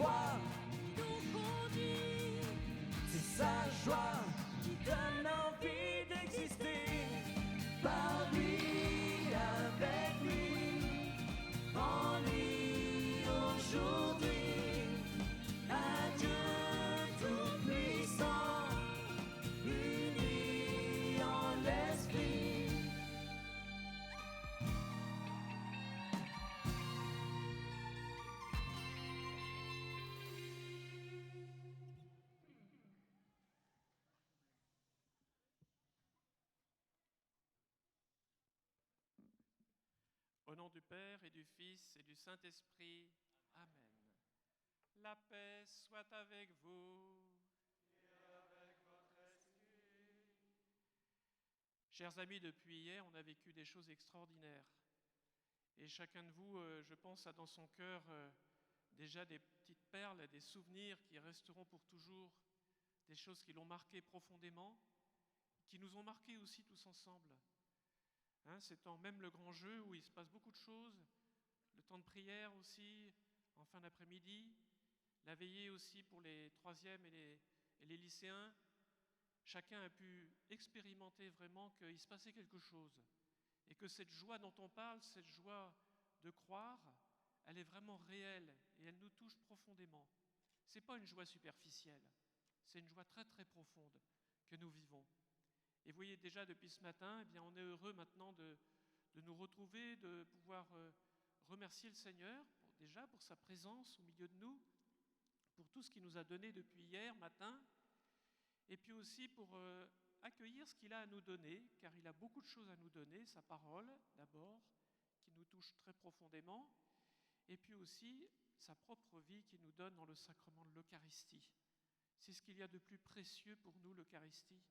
foi qui nous conduit. C'est sa joie qui donne envie d'exister. Par lui, avec lui, en lui aujourd'hui. Un Dieu tout-puissant, uni en l'esprit. Au nom du Père et du Fils et du Saint-Esprit, Amen. La paix soit avec vous. Et avec votre esprit. Chers amis, depuis hier, on a vécu des choses extraordinaires. Et chacun de vous, je pense, a dans son cœur déjà des petites perles, des souvenirs qui resteront pour toujours, des choses qui l'ont marqué profondément, qui nous ont marqués aussi tous ensemble. C'est même le grand jeu où il se passe beaucoup de choses, le temps de prière aussi, en fin d'après-midi, la veillée aussi pour les troisièmes et les lycéens. Chacun a pu expérimenter vraiment qu'il se passait quelque chose et que cette joie dont on parle, cette joie de croire, elle est vraiment réelle et elle nous touche profondément. Ce n'est pas une joie superficielle, c'est une joie très très profonde que nous vivons. Et vous voyez déjà depuis ce matin, eh bien, on est heureux maintenant de nous retrouver, de pouvoir remercier le Seigneur déjà pour sa présence au milieu de nous, pour tout ce qu'il nous a donné depuis hier matin, et puis aussi pour accueillir ce qu'il a à nous donner, car il a beaucoup de choses à nous donner, sa parole d'abord, qui nous touche très profondément, et puis aussi sa propre vie qu'il nous donne dans le sacrement de l'Eucharistie. C'est ce qu'il y a de plus précieux pour nous, l'Eucharistie.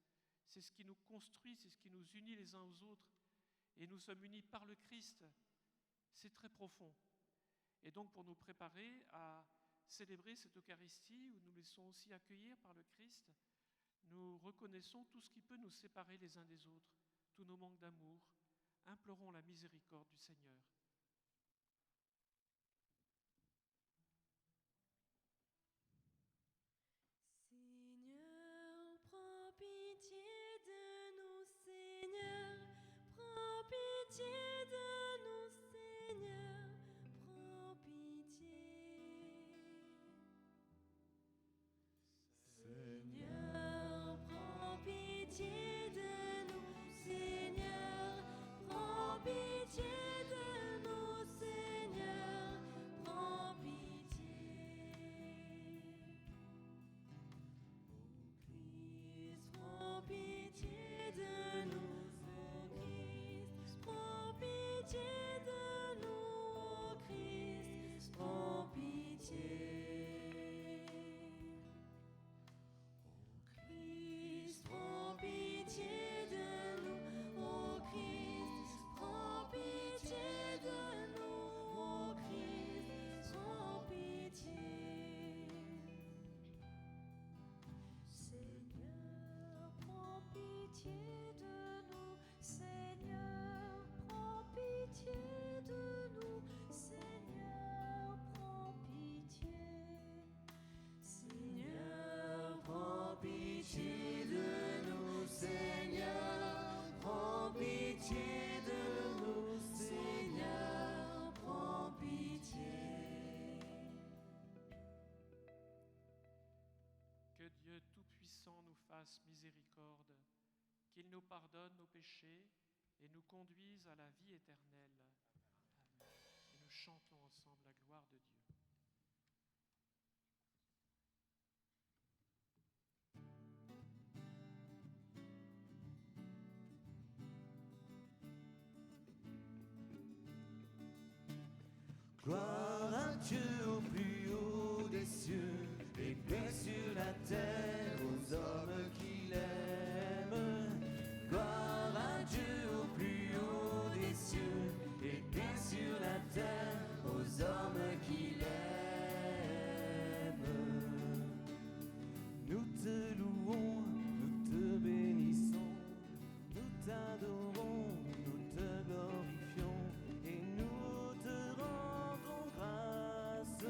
C'est ce qui nous construit, c'est ce qui nous unit les uns aux autres. Et nous sommes unis par le Christ. C'est très profond. Et donc pour nous préparer à célébrer cette Eucharistie, où nous nous laissons aussi accueillir par le Christ, nous reconnaissons tout ce qui peut nous séparer les uns des autres, tous nos manques d'amour. Implorons la miséricorde du Seigneur. Seigneur, prends pitié de nous, Seigneur, prends pitié de nous, Seigneur, prends pitié. Seigneur, prends pitié de nous, Seigneur, prends pitié de nous, Seigneur, prends pitié. Christ, prends pitié de nous, ô Christ, prends pitié de nous, ô Christ, prends pitié. Ô Christ, prends pitié de nous, ô Christ, prends pitié de nous, ô Christ, prends pitié. Seigneur, prends pitié de nous, Seigneur, prends pitié de nous, Seigneur, prends pitié. Seigneur, prends pitié de nous, Seigneur, prends pitié de nous, Seigneur, prends pitié. Que Dieu Tout-Puissant nous fasse miséricorde, qu'il nous pardonne nos péchés et nous conduise à la vie éternelle. Amen. Et nous chantons ensemble la gloire de Dieu. Gloire à Dieu au plus haut des cieux, et paix sur la terre aux hommes qu'il aime. Gloire à Dieu au plus haut des cieux, et paix sur la terre aux hommes qu'il aime. Nous te louons, nous te bénissons, nous t'adorons, nous te glorifions, et nous te rendons grâce.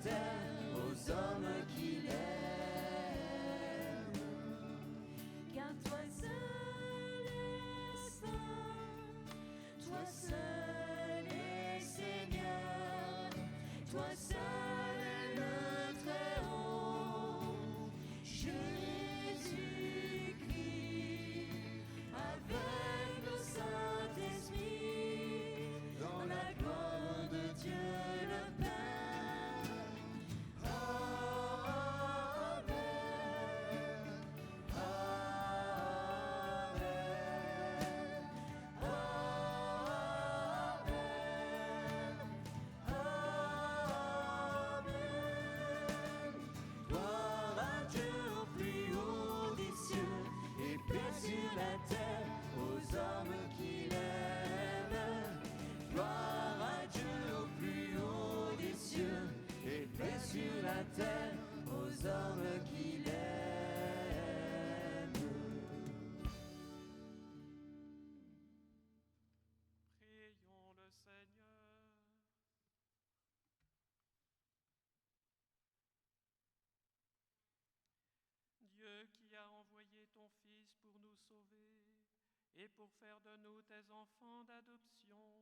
terre aux hommes qu'il aime. Car toi seul est saint, toi seul est Seigneur, toi seul est le Très-Haut, Jésus-Christ, avec le Saint-Esprit, dans la gloire de Dieu le Père. Amen. Gloire à Dieu au plus haut des cieux et paix sur la terre aux hommes qu'il aime. Gloire à Dieu au plus haut des cieux et paix sur la terre aux hommes qu'il aime. Prions le Seigneur. Dieu qui as envoyé ton Fils pour nous sauver et pour faire de nous tes enfants d'adoption,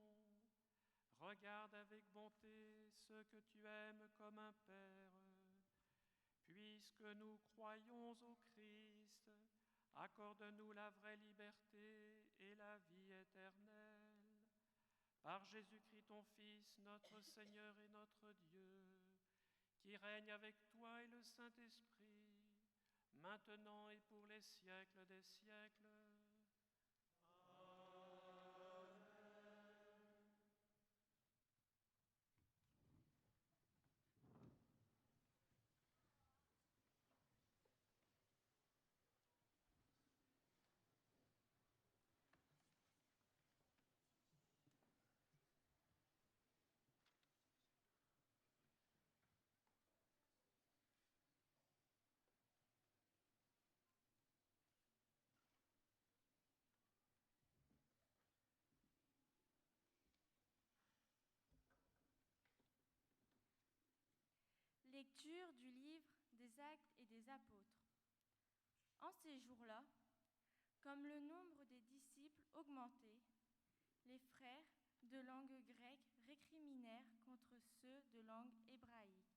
regarde avec bonté ceux que tu aimes comme un Père. Puisque nous croyons au Christ, accorde-nous la vraie liberté et la vie éternelle. Par Jésus-Christ ton Fils, notre Seigneur et notre Dieu, qui règne avec toi et le Saint-Esprit, maintenant et pour les siècles des siècles. Lecture du livre des Actes et des Apôtres. En ces jours-là, comme le nombre des disciples augmentait, les frères de langue grecque récriminèrent contre ceux de langue hébraïque,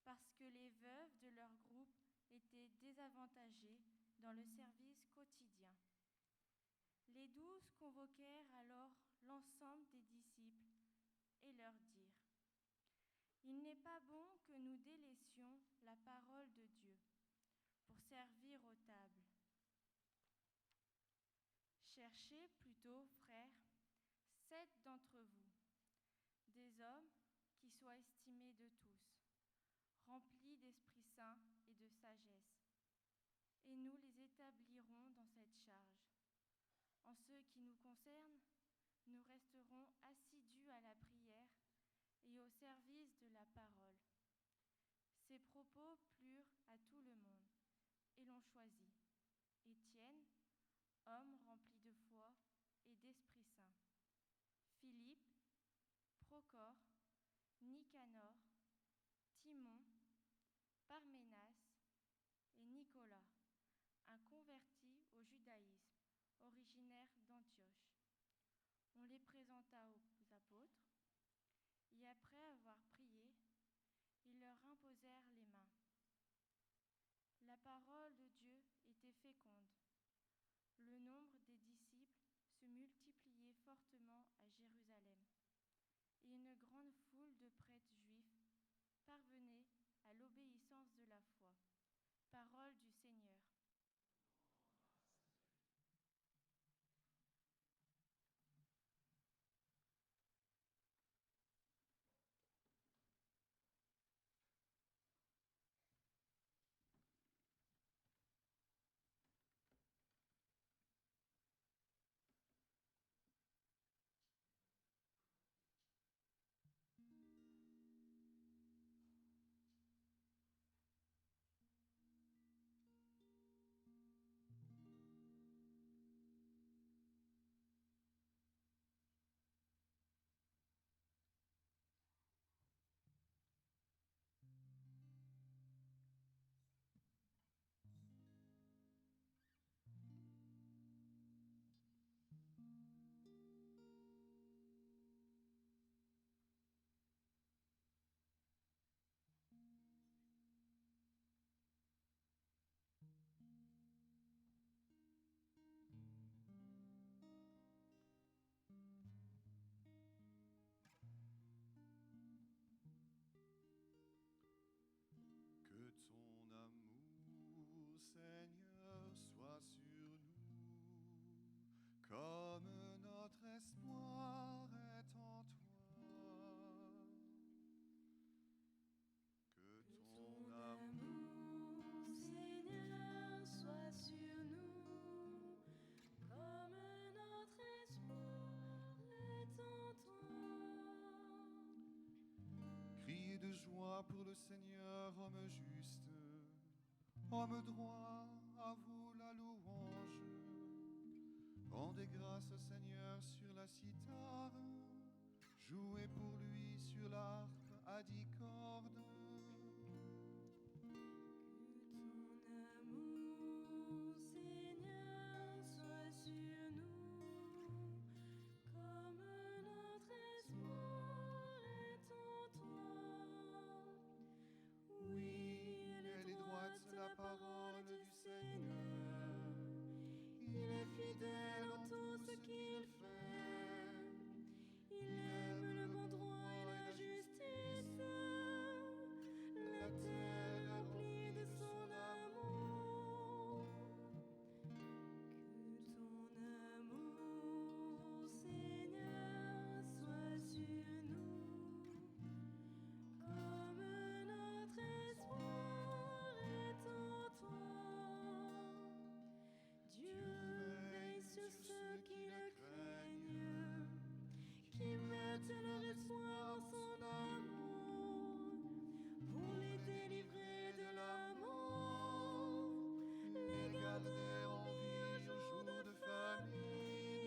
parce que les veuves de leur groupe étaient désavantagées dans le service quotidien. Les 12 convoquèrent alors l'ensemble des disciples et leur dirent: il n'est pas bon que nous délaissions la parole de Dieu pour servir aux tables. Cherchez plutôt, frères, 7 d'entre vous, des hommes qui soient estimés de tous, remplis d'Esprit Saint et de sagesse, et nous les établirons dans cette charge. En ce qui nous concerne, nous resterons assidus à la prière et au service de la parole. Ces propos plurent à tout le monde, et l'on choisit Étienne, homme rempli de foi et d'Esprit Saint, Philippe, Procor, Nicanor, Timon, Parménas et Nicolas, un converti au judaïsme, originaire d'Antioche. On les présenta aux apôtres, et après avoir prié, ils leur imposèrent les mains. La parole de Dieu était féconde. Le nombre des disciples se multipliait fortement à Jérusalem, et une grande foule de prêtres juifs parvenait à l'obéissance de la foi. Parole du Seigneur. espoir est en toi. Que ton amour, Seigneur, soit sur nous, comme notre espoir est en toi. criez de joie pour le Seigneur, homme juste, homme droit, à vous la louange. Rendez grâce au Seigneur sur la cithare, jouez pour lui sur l'harpe à 10 cordes. Que ton amour, Seigneur, soit sur nous, comme notre espoir est en toi. Oui, elle est droite la parole du Seigneur. Il est fidèle en tout ce qu'il fait. Il aime le bon droit et la justice. La terre est remplie de son amour. Que ton amour, Seigneur, soit sur nous, comme notre espoir est en toi. Dieu veille sur ceux qui le craignent, qui mettent leur espoir en son amour, pour les délivrer de la mort, les garder en vie au jour de famine.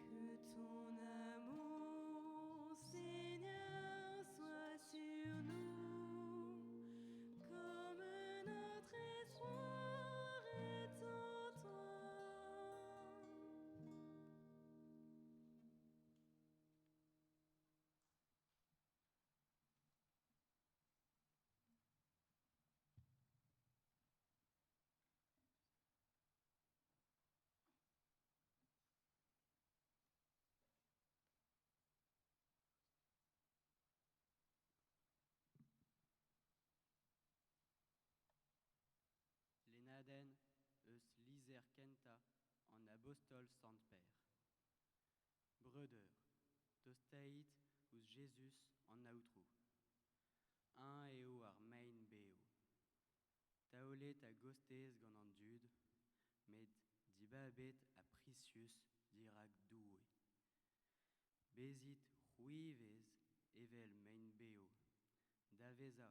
Que ton amour, Seigneur, soit sur nous, comme notre espoir est en toi. Lenaden eus liser kenta an apostol sant Per. Brødder, dosteit ouz Jesus an aotrou. Un eo ar mein beo. Taolet a gostez gant an dud, met dibabet a pricius dirak doue. Bezit c'hwivez evel mein beo, daveza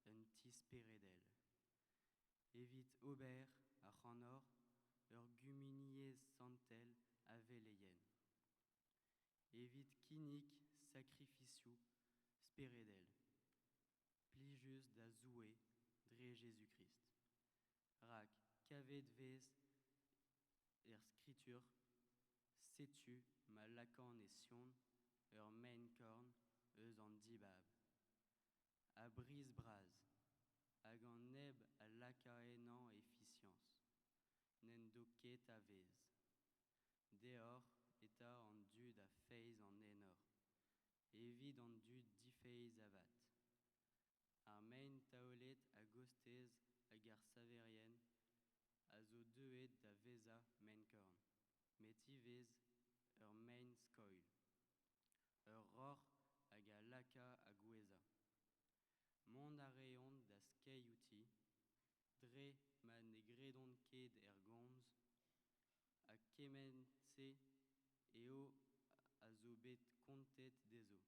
un tisperedel. Evit ober a c'hanor ur guminiez santel a veleien. Evit kinnik sacrificiou speredel. Plijus da zoue dre Jésus-Christ. Rak kavet vez skritur setu ma lakan e sion ur main korn eus an dibab. A briz braz, hag an neb a laka ennan efficience. Nen do ket a vez. Deor eta an dud a feiz an enor. Evit an dud difeiz avat. Ar main taolet a gostez hag ar saverien a zo deuet da veza main korn. Met ivez ur main skoil. Ur ror hag a laka a gweza. Mont a reont da skeiouti, dre ma ne gredon ket gomz, a kemense eo a zo bet kontet dezo.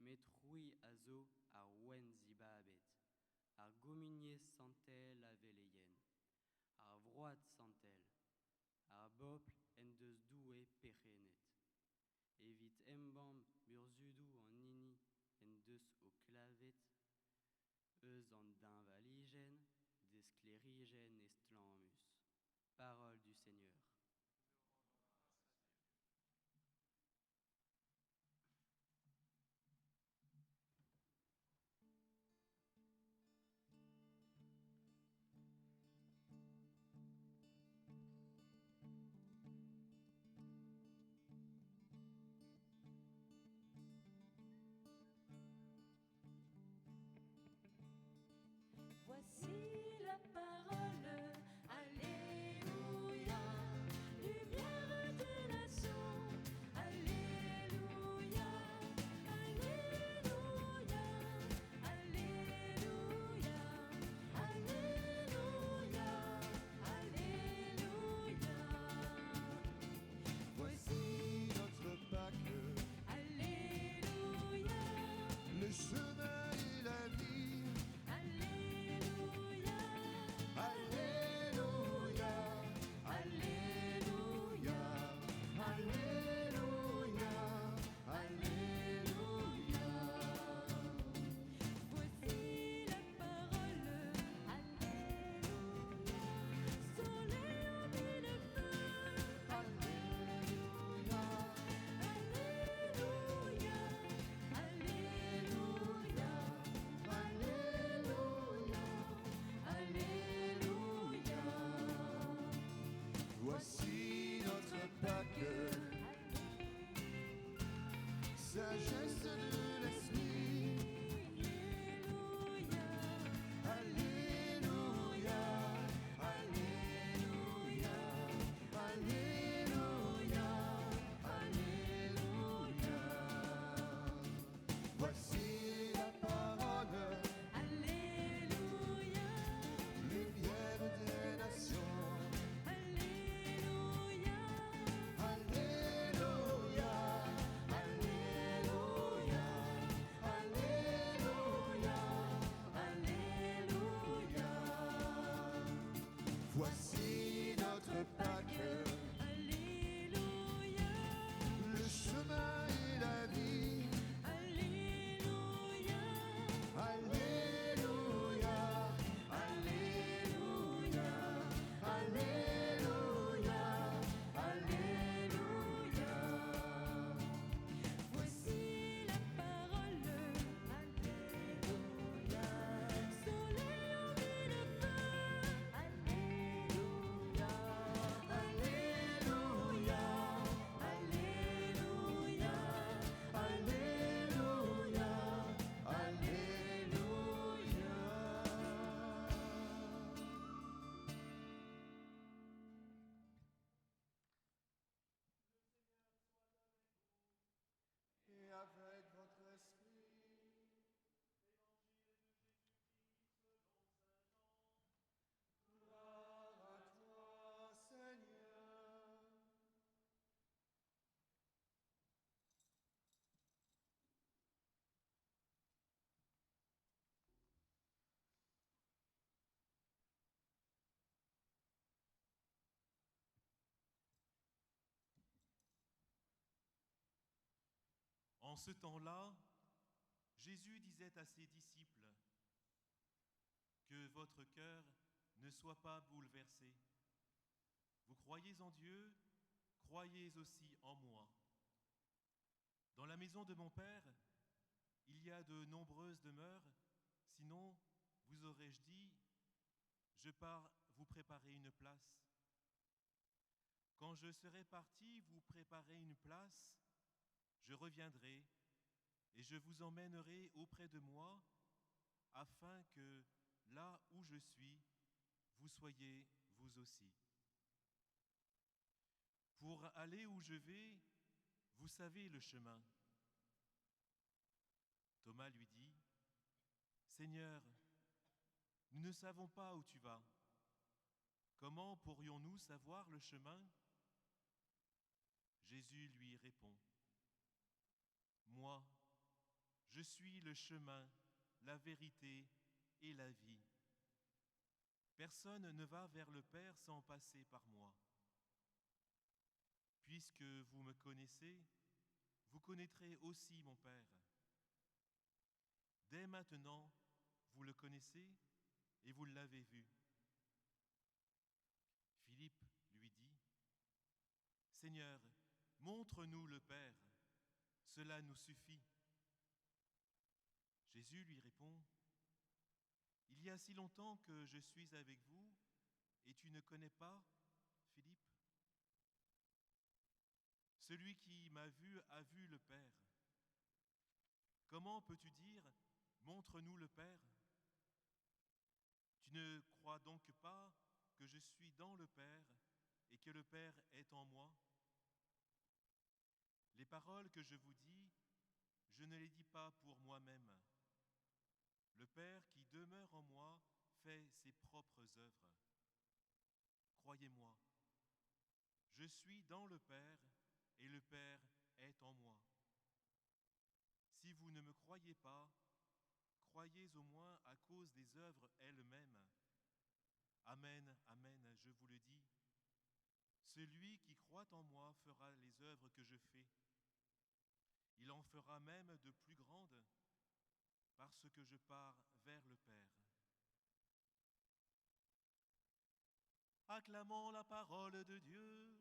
Met c'hwi a zo ar ouen zibabet, ar gominiez santel a veleien, ar vroad santel, ar bopl en deus doue pechenet. Evit embam burzudou an hini en deus o klavet, eus an dinvaligen, desclerigen et stlamus. Parole du Seigneur. Voici la parole, alléluia. ce temps-là, Jésus disait à ses disciples, que votre cœur ne soit pas bouleversé. Vous croyez en Dieu, croyez aussi en moi. Dans la maison de mon Père, il y a de nombreuses demeures, sinon vous aurais-je dit, je pars vous préparer une place. Quand je serai parti vous préparer une place, je reviendrai et je vous emmènerai auprès de moi, afin que là où je suis, vous soyez vous aussi. Pour aller où je vais, vous savez le chemin. Thomas lui dit, Seigneur, nous ne savons pas où tu vas. Comment pourrions-nous savoir le chemin? Jésus lui répond, moi, je suis le chemin, la vérité et la vie. Personne ne va vers le Père sans passer par moi. Puisque vous me connaissez, vous connaîtrez aussi mon Père. Dès maintenant, vous le connaissez et vous l'avez vu. Philippe lui dit, Seigneur, montre-nous le Père, cela nous suffit. Jésus lui répond, il y a si longtemps que je suis avec vous et tu ne connais pas, Philippe? Celui qui m'a vu a vu le Père. Comment peux-tu dire, montre-nous le Père? Tu ne crois donc pas que je suis dans le Père et que le Père est en moi? Les paroles que je vous dis, je ne les dis pas pour moi-même. Le Père qui demeure en moi fait ses propres œuvres. Croyez-moi, je suis dans le Père et le Père est en moi. Si vous ne me croyez pas, croyez au moins à cause des œuvres elles-mêmes. Amen, amen, je vous le dis. Celui qui croit en moi fera les œuvres que je fais. Il en fera même de plus grandes, parce que je pars vers le Père. Acclamons la parole de Dieu.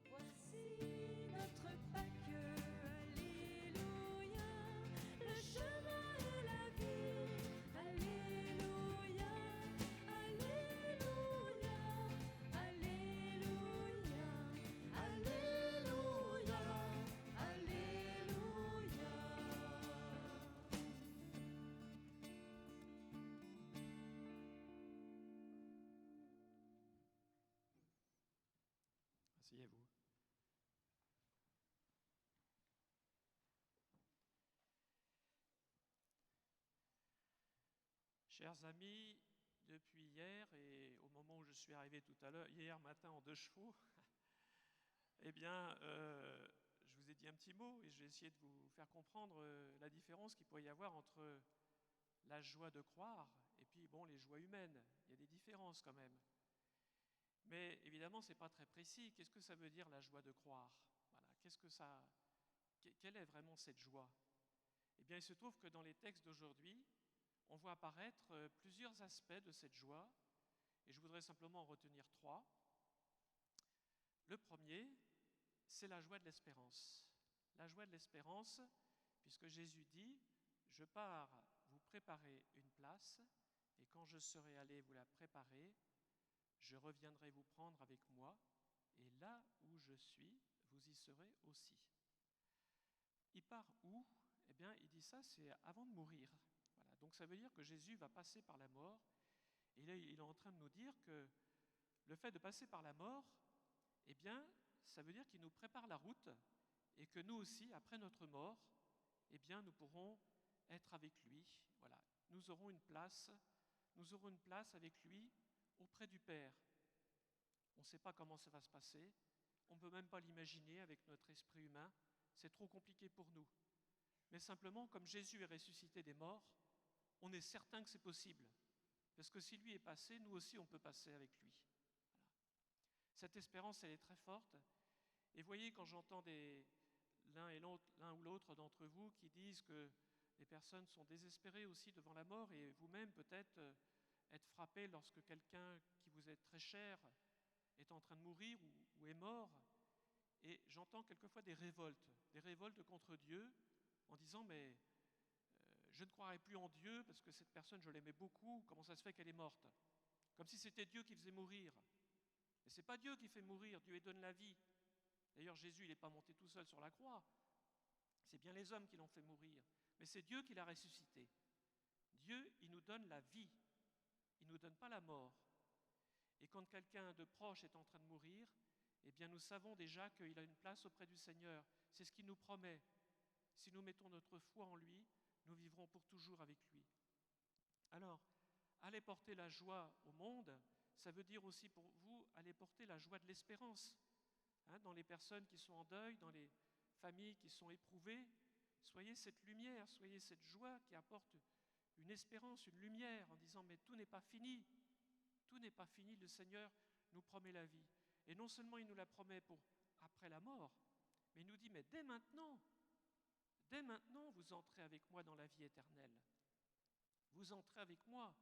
Voici notre Pâques, Alléluia, le chemin et la vie, Alléluia, Alléluia, Alléluia, Alléluia, Alléluia. Asseyez-vous. Chers amis, depuis hier et au moment où je suis arrivé tout à l'heure, hier matin en 2 chevaux, eh bien, je vous ai dit un petit mot et j'ai essayé de vous faire comprendre la différence qu'il pourrait y avoir entre la joie de croire et puis, bon, les joies humaines. Il y a des différences quand même. Mais évidemment, ce n'est pas très précis. Qu'est-ce que ça veut dire la joie de croire? Voilà. Quelle est vraiment cette joie? Eh bien, il se trouve que dans les textes d'aujourd'hui, on voit apparaître plusieurs aspects de cette joie, et je voudrais simplement en retenir 3. Le premier, c'est la joie de l'espérance. La joie de l'espérance, puisque Jésus dit, je pars vous préparer une place, et quand je serai allé vous la préparer, je reviendrai vous prendre avec moi, et là où je suis, vous y serez aussi. Il part où? Eh bien, il dit ça, c'est avant de mourir. Voilà. Donc ça veut dire que Jésus va passer par la mort, et là, il est en train de nous dire que le fait de passer par la mort, eh bien, ça veut dire qu'il nous prépare la route, et que nous aussi, après notre mort, eh bien, nous pourrons être avec lui. Voilà. Nous aurons une place avec lui auprès du Père. On ne sait pas comment ça va se passer, on ne peut même pas l'imaginer avec notre esprit humain, c'est trop compliqué pour nous. mais simplement, comme Jésus est ressuscité des morts, on est certain que c'est possible. Parce que si lui est passé, nous aussi on peut passer avec lui. Voilà. Cette espérance, elle est très forte. Et voyez, quand j'entends l'un ou l'autre d'entre vous qui disent que les personnes sont désespérées aussi devant la mort, et vous-même peut-être être frappé lorsque quelqu'un qui vous est très cher est en train de mourir ou est mort, et j'entends quelquefois des révoltes contre Dieu, en disant mais je ne croirais plus en Dieu parce que cette personne je l'aimais beaucoup, comment ça se fait qu'elle est morte? Comme si c'était Dieu qui faisait mourir. Mais ce n'est pas Dieu qui fait mourir, Dieu donne la vie. D'ailleurs Jésus il n'est pas monté tout seul sur la croix, c'est bien les hommes qui l'ont fait mourir, mais c'est Dieu qui l'a ressuscité. Dieu il nous donne la vie, il ne nous donne pas la mort. Et quand quelqu'un de proche est en train de mourir, eh bien nous savons déjà qu'il a une place auprès du Seigneur. C'est ce qu'il nous promet. Si nous mettons notre foi en lui, nous vivrons pour toujours avec lui. Alors, aller porter la joie au monde, ça veut dire aussi pour vous, aller porter la joie de l'espérance. Dans les personnes qui sont en deuil, dans les familles qui sont éprouvées, soyez cette lumière, soyez cette joie qui apporte une espérance, une lumière, en disant mais tout n'est pas fini. Tout n'est pas fini, le Seigneur nous promet la vie. Et non seulement il nous la promet pour après la mort, mais il nous dit, mais dès maintenant, vous entrez avec moi dans la vie éternelle. Vous entrez avec moi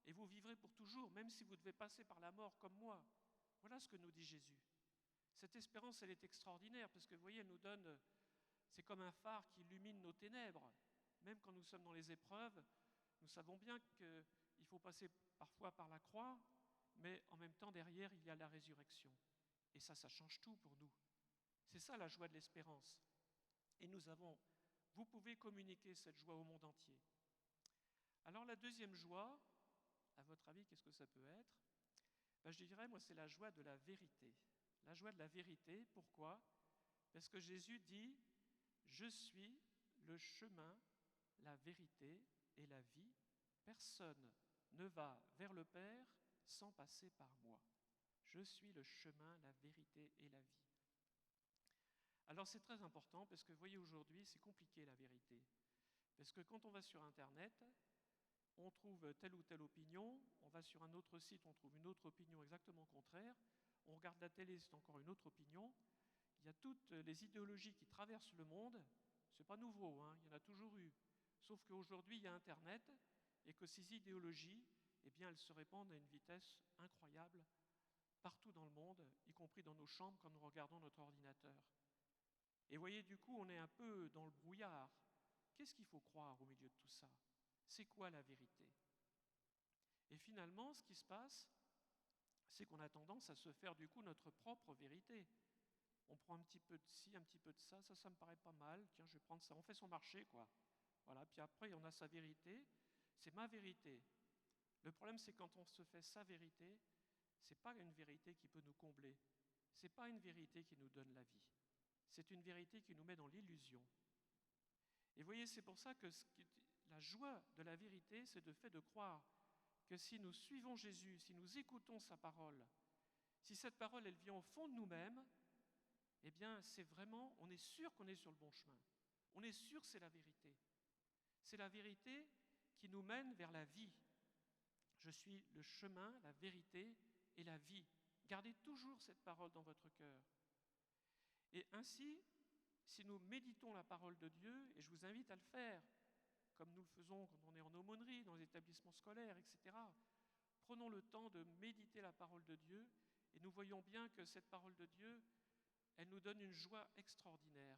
et vous vivrez pour toujours, même si vous devez passer par la mort comme moi. Voilà ce que nous dit Jésus. Cette espérance, elle est extraordinaire, parce que vous voyez, elle nous donne, c'est comme un phare qui illumine nos ténèbres. Même quand nous sommes dans les épreuves, nous savons bien qu'il faut passer parfois par la croix, mais en même temps, derrière, il y a la résurrection. Et ça change tout pour nous. C'est ça la joie de l'espérance. Et vous pouvez communiquer cette joie au monde entier. Alors la deuxième joie, à votre avis, qu'est-ce que ça peut être? Je dirais, moi, c'est la joie de la vérité. La joie de la vérité, pourquoi? Parce que Jésus dit, je suis le chemin, la vérité et la vie. Personne ne va vers le Père sans passer par moi. Je suis le chemin, la vérité et la vie. Alors c'est très important parce que vous voyez aujourd'hui c'est compliqué la vérité. Parce que quand on va sur Internet, on trouve telle ou telle opinion, on va sur un autre site, on trouve une autre opinion exactement contraire, on regarde la télé, c'est encore une autre opinion. Il y a toutes les idéologies qui traversent le monde, c'est pas nouveau, il y en a toujours eu. Sauf qu'aujourd'hui il y a Internet et que ces idéologies, eh bien, elles se répandent à une vitesse incroyable partout dans le monde, y compris dans nos chambres quand nous regardons notre ordinateur. Et voyez, du coup, on est un peu dans le brouillard. Qu'est-ce qu'il faut croire au milieu de tout ça? C'est quoi la vérité? Et finalement, ce qui se passe, c'est qu'on a tendance à se faire du coup notre propre vérité. On prend un petit peu de ci, un petit peu de ça me paraît pas mal, tiens, je vais prendre ça. On fait son marché, quoi. Voilà, puis après, on a sa vérité, c'est ma vérité. Le problème, c'est quand on se fait sa vérité, c'est pas une vérité qui peut nous combler. C'est pas une vérité qui nous donne la vie. C'est une vérité qui nous met dans l'illusion. Et vous voyez, c'est pour ça que la joie de la vérité, c'est le fait de croire que si nous suivons Jésus, si nous écoutons sa parole, si cette parole, elle vient au fond de nous-mêmes, eh bien, c'est vraiment, on est sûr qu'on est sur le bon chemin. On est sûr que c'est la vérité. C'est la vérité qui nous mène vers la vie. Je suis le chemin, la vérité et la vie. Gardez toujours cette parole dans votre cœur. Et ainsi, si nous méditons la parole de Dieu, et je vous invite à le faire, comme nous le faisons quand on est en aumônerie, dans les établissements scolaires, etc., prenons le temps de méditer la parole de Dieu, et nous voyons bien que cette parole de Dieu, elle nous donne une joie extraordinaire.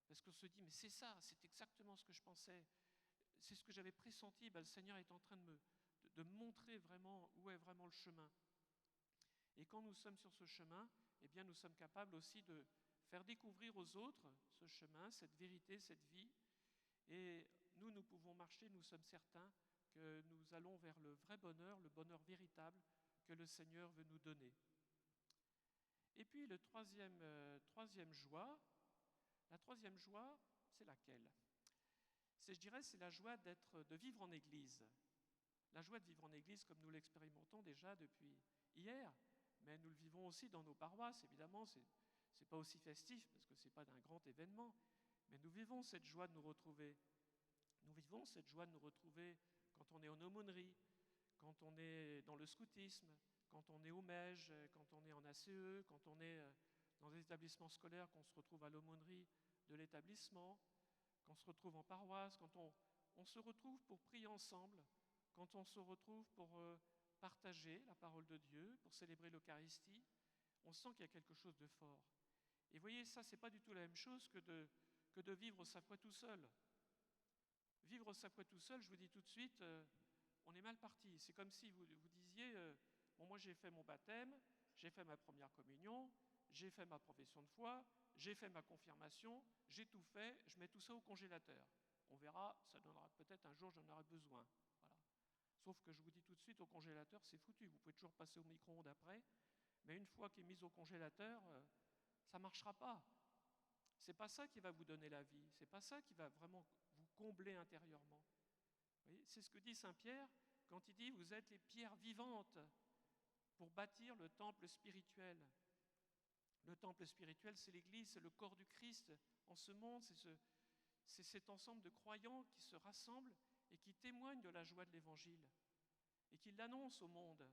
Parce qu'on se dit, mais c'est ça, c'est exactement ce que je pensais, c'est ce que j'avais pressenti, le Seigneur est en train de montrer vraiment où est vraiment le chemin. Et quand nous sommes sur ce chemin, eh bien nous sommes capables aussi de faire découvrir aux autres ce chemin, cette vérité, cette vie. Et nous pouvons marcher, nous sommes certains que nous allons vers le vrai bonheur, le bonheur véritable que le Seigneur veut nous donner. Et puis la troisième joie, c'est laquelle? Je dirais, c'est la joie de vivre en Église. La joie de vivre en Église comme nous l'expérimentons déjà depuis hier, mais nous le vivons aussi dans nos paroisses, évidemment, c'est pas aussi festif parce que c'est pas d'un grand événement, Mais nous vivons cette joie de nous retrouver. Nous vivons cette joie de nous retrouver quand on est en aumônerie, quand on est dans le scoutisme, quand on est au MEJ, quand on est en ACE, quand on est dans des établissements scolaires, qu'on se retrouve à l'aumônerie de l'établissement, qu'on se retrouve en paroisse, quand on se retrouve pour prier ensemble, quand on se retrouve pour partager la parole de Dieu, pour célébrer l'Eucharistie, on sent qu'il y a quelque chose de fort. Et vous voyez, ça, c'est pas du tout la même chose que de vivre sa foi tout seul. Vivre sa foi tout seul, je vous dis tout de suite, on est mal parti. C'est comme si vous disiez, bon, moi j'ai fait mon baptême, j'ai fait ma première communion, j'ai fait ma profession de foi, j'ai fait ma confirmation, j'ai tout fait, je mets tout ça au congélateur. On verra, ça donnera peut-être un jour, j'en aurai besoin. Voilà. Sauf que je vous dis tout de suite, au congélateur, c'est foutu. Vous pouvez toujours passer au micro-ondes après, mais une fois qu'il est mis au congélateur, ça ne marchera pas. C'est pas ça qui va vous donner la vie. C'est pas ça qui va vraiment vous combler intérieurement. Vous voyez, c'est ce que dit Saint Pierre quand il dit « Vous êtes les pierres vivantes pour bâtir le temple spirituel ». Le temple spirituel, c'est l'Église, c'est le corps du Christ en ce monde, c'est cet ensemble de croyants qui se rassemblent et qui témoignent de la joie de l'Évangile et qui l'annoncent au monde.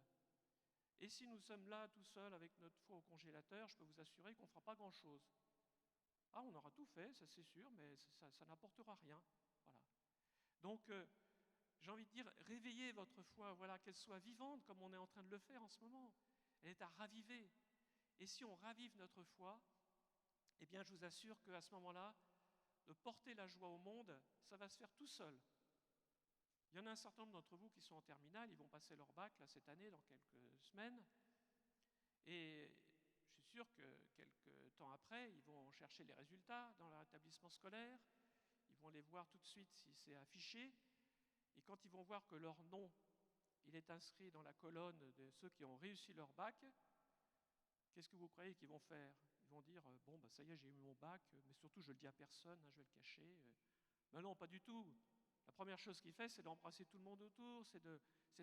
Et si nous sommes là tout seuls avec notre foi au congélateur, je peux vous assurer qu'on ne fera pas grand-chose. Ah, on aura tout fait, ça c'est sûr, mais ça n'apportera rien. Voilà. Donc, j'ai envie de dire, réveillez votre foi, voilà, qu'elle soit vivante comme on est en train de le faire en ce moment. Elle est à raviver. Et si on ravive notre foi, eh bien, je vous assure qu'à ce moment-là, de porter la joie au monde, ça va se faire tout seul. Il y en a un certain nombre d'entre vous qui sont en terminale, ils vont passer leur bac là, cette année, dans quelques semaines. Et je suis sûr que quelques temps après, ils vont chercher les résultats dans leur établissement scolaire. Ils vont les voir tout de suite si c'est affiché. Et quand ils vont voir que leur nom, il est inscrit dans la colonne de ceux qui ont réussi leur bac, qu'est-ce que vous croyez qu'ils vont faire? Ils vont dire, bon, bah, ça y est, j'ai eu mon bac, mais surtout, je ne le dis à personne, hein, je vais le cacher. Mais non, pas du tout. La première chose qu'il fait, c'est d'embrasser tout le monde autour, c'est de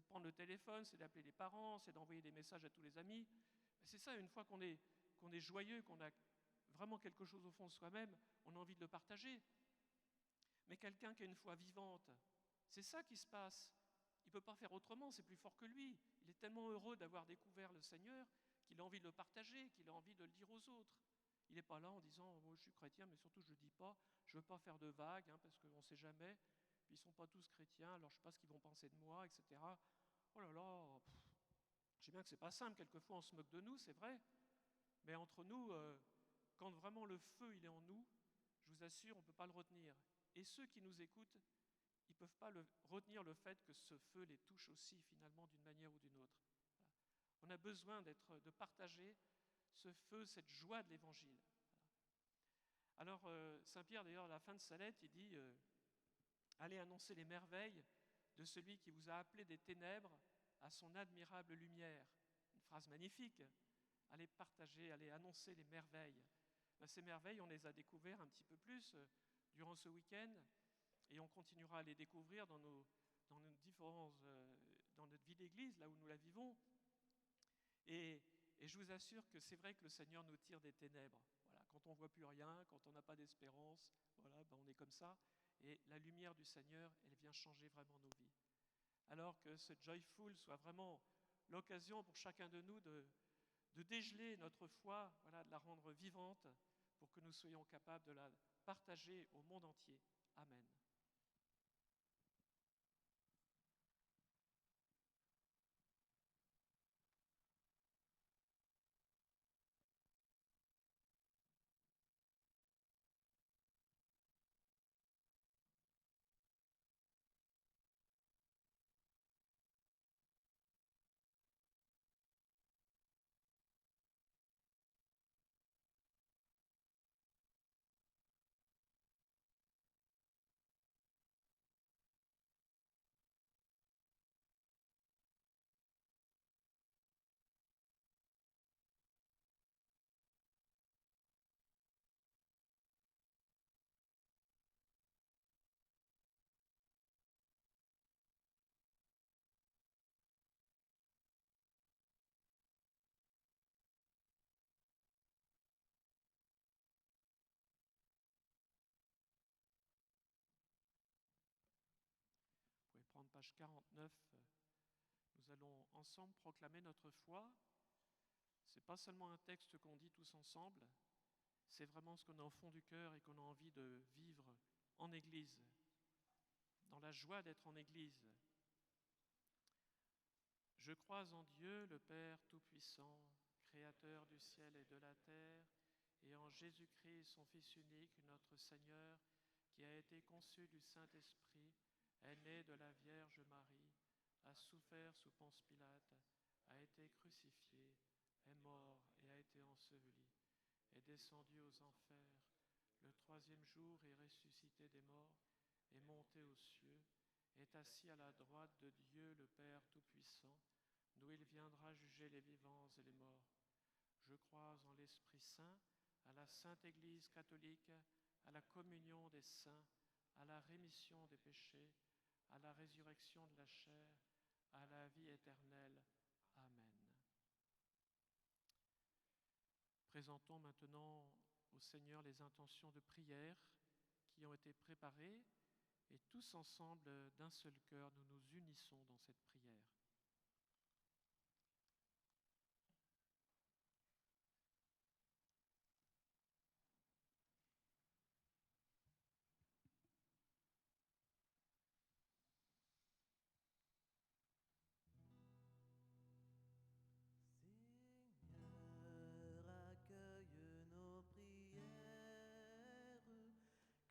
prendre le téléphone, c'est d'appeler les parents, c'est d'envoyer des messages à tous les amis. C'est ça, une fois qu'on est joyeux, qu'on a vraiment quelque chose au fond de soi-même, on a envie de le partager. Mais quelqu'un qui a une foi vivante, c'est ça qui se passe. Il ne peut pas faire autrement, c'est plus fort que lui. Il est tellement heureux d'avoir découvert le Seigneur qu'il a envie de le partager, qu'il a envie de le dire aux autres. Il n'est pas là en disant oh, « je suis chrétien, mais surtout je ne le dis pas, je ne veux pas faire de vagues, hein, parce qu'on ne sait jamais, puis ils ne sont pas tous chrétiens, alors je ne sais pas ce qu'ils vont penser de moi, etc. » Oh là là, je sais bien que ce n'est pas simple, quelquefois on se moque de nous, c'est vrai, mais entre nous, quand vraiment le feu il est en nous, je vous assure, on ne peut pas le retenir. Et ceux qui nous écoutent, ils ne peuvent pas retenir le fait que ce feu les touche aussi finalement d'une manière ou d'une autre. Voilà. On a besoin de partager ce feu, cette joie de l'Évangile. Voilà. Alors Saint Pierre d'ailleurs à la fin de sa lettre, il dit allez annoncer les merveilles de celui qui vous a appelé des ténèbres à son admirable lumière. Une phrase magnifique. Allez partager, allez annoncer les merveilles. Ben, ces merveilles, on les a découvertes un petit peu plus durant ce week-end. Et on continuera à les découvrir dans notre vie d'église, là où nous la vivons. Et je vous assure que c'est vrai que le Seigneur nous tire des ténèbres. Voilà, quand on ne voit plus rien, quand on n'a pas d'espérance, voilà, ben on est comme ça. Et la lumière du Seigneur, elle vient changer vraiment nos vies. Alors que ce Joyful soit vraiment l'occasion pour chacun de nous de dégeler notre foi, voilà, de la rendre vivante, pour que nous soyons capables de la partager au monde entier. Amen. page 49, nous allons ensemble proclamer notre foi. Ce n'est pas seulement un texte qu'on dit tous ensemble, c'est vraiment ce qu'on a au fond du cœur et qu'on a envie de vivre en Église, dans la joie d'être en Église. Je crois en Dieu, le Père Tout-Puissant, Créateur du ciel et de la terre, et en Jésus-Christ, son Fils unique, notre Seigneur, qui a été conçu du Saint-Esprit, est né de la Vierge Marie, a souffert sous Ponce Pilate, a été crucifié, est mort et a été enseveli, est descendu aux enfers, le troisième jour est ressuscité des morts, est monté aux cieux, est assis à la droite de Dieu le Père Tout-Puissant, d'où il viendra juger les vivants et les morts. Je crois en l'Esprit Saint, à la Sainte Église catholique, à la communion des saints, à la rémission des péchés, à la résurrection de la chair, à la vie éternelle. Amen. Présentons maintenant au Seigneur les intentions de prière qui ont été préparées et tous ensemble, d'un seul cœur, nous nous unissons dans cette prière.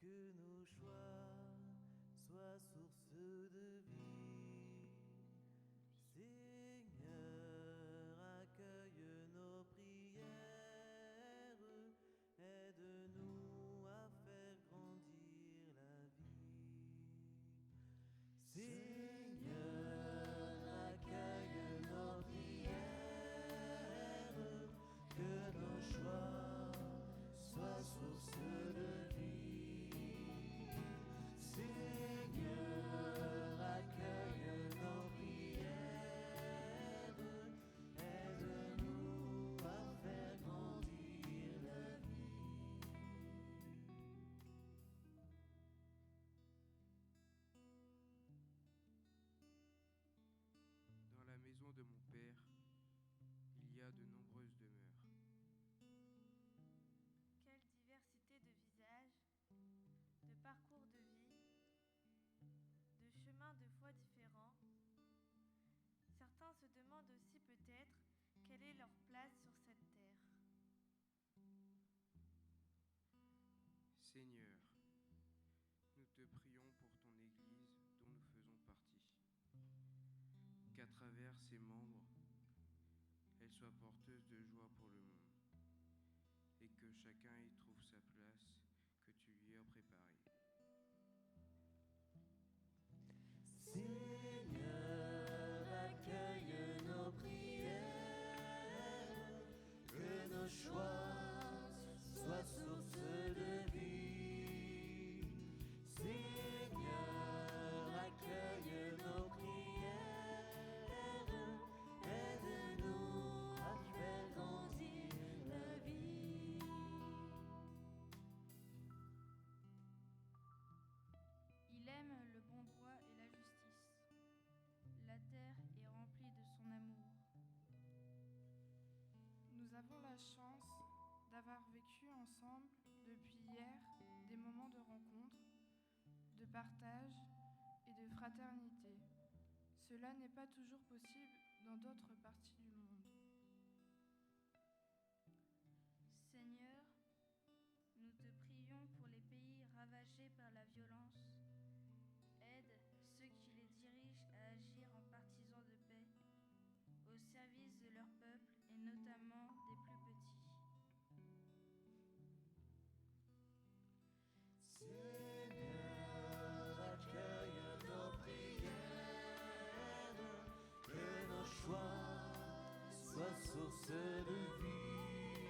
Que nos choix soient source de vie. Seigneur, accueille nos prières, aide-nous à faire grandir la vie. Seigneur, accueille nos prières, que nos choix soient source de vie. Seigneur, accueille nos prières, aide-nous à faire grandir la vie. Dans la maison de mon Père, il y a de nombreuses demeures. Quelle diversité de visages, de parcours de vie, de chemins de foi différents. Certains se demandent aussi peut-être quelle est leur place sur cette terre. Seigneur, nous te prions pour ton Église dont nous faisons partie. Qu'à travers ses membres, elle soit porteuse de joie pour le monde et que chacun y trouve sa place que tu lui as préparée. Seigneur, accueille nos prières, que nos choix soient source de vie. Seigneur, accueille nos prières, aide-nous à faire grandir la vie. Il aime le bon droit et la justice. La terre est remplie de son amour. Nous avons la chance d'avoir vécu ensemble depuis hier des moments de rencontre, de partage et de fraternité. Cela n'est pas toujours possible dans d'autres parties du monde. Seigneur, nous te prions pour les pays ravagés par la violence. Aide ceux qui les dirigent à agir en partisans de paix, au service de leur peuple et notamment des plus petits. Seigneur, accueille nos prières, que nos choix soient source de vie.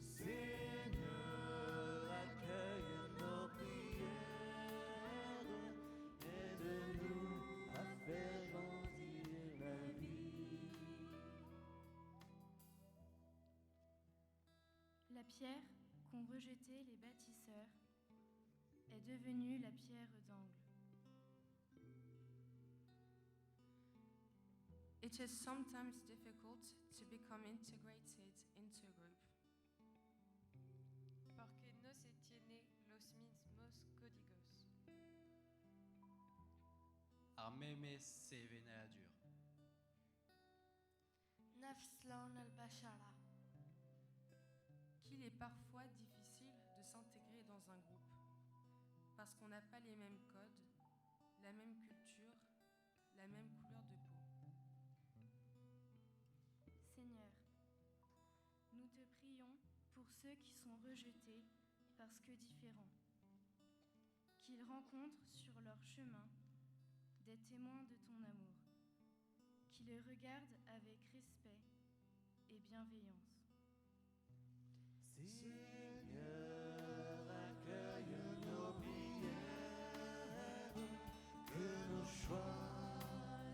Seigneur, accueille nos prières, aide-nous à faire grandir la vie. La pierre qu'ont rejetée les bâtisseurs est devenue la pierre d'angle. It is sometimes difficult to become integrated into a group. Porque no se tiene los mismos códigos. Armeme se venadur. Nafslan al-Bashara. Qu'il est parfois difficile de s'intégrer dans un groupe parce qu'on n'a pas les mêmes codes, la même culture, la même couleur de peau. Seigneur, nous te prions pour ceux qui sont rejetés parce que différents, qu'ils rencontrent sur leur chemin des témoins de ton amour, qui les regardent avec respect et bienveillance. Seigneur, accueille nos prières, que nos choix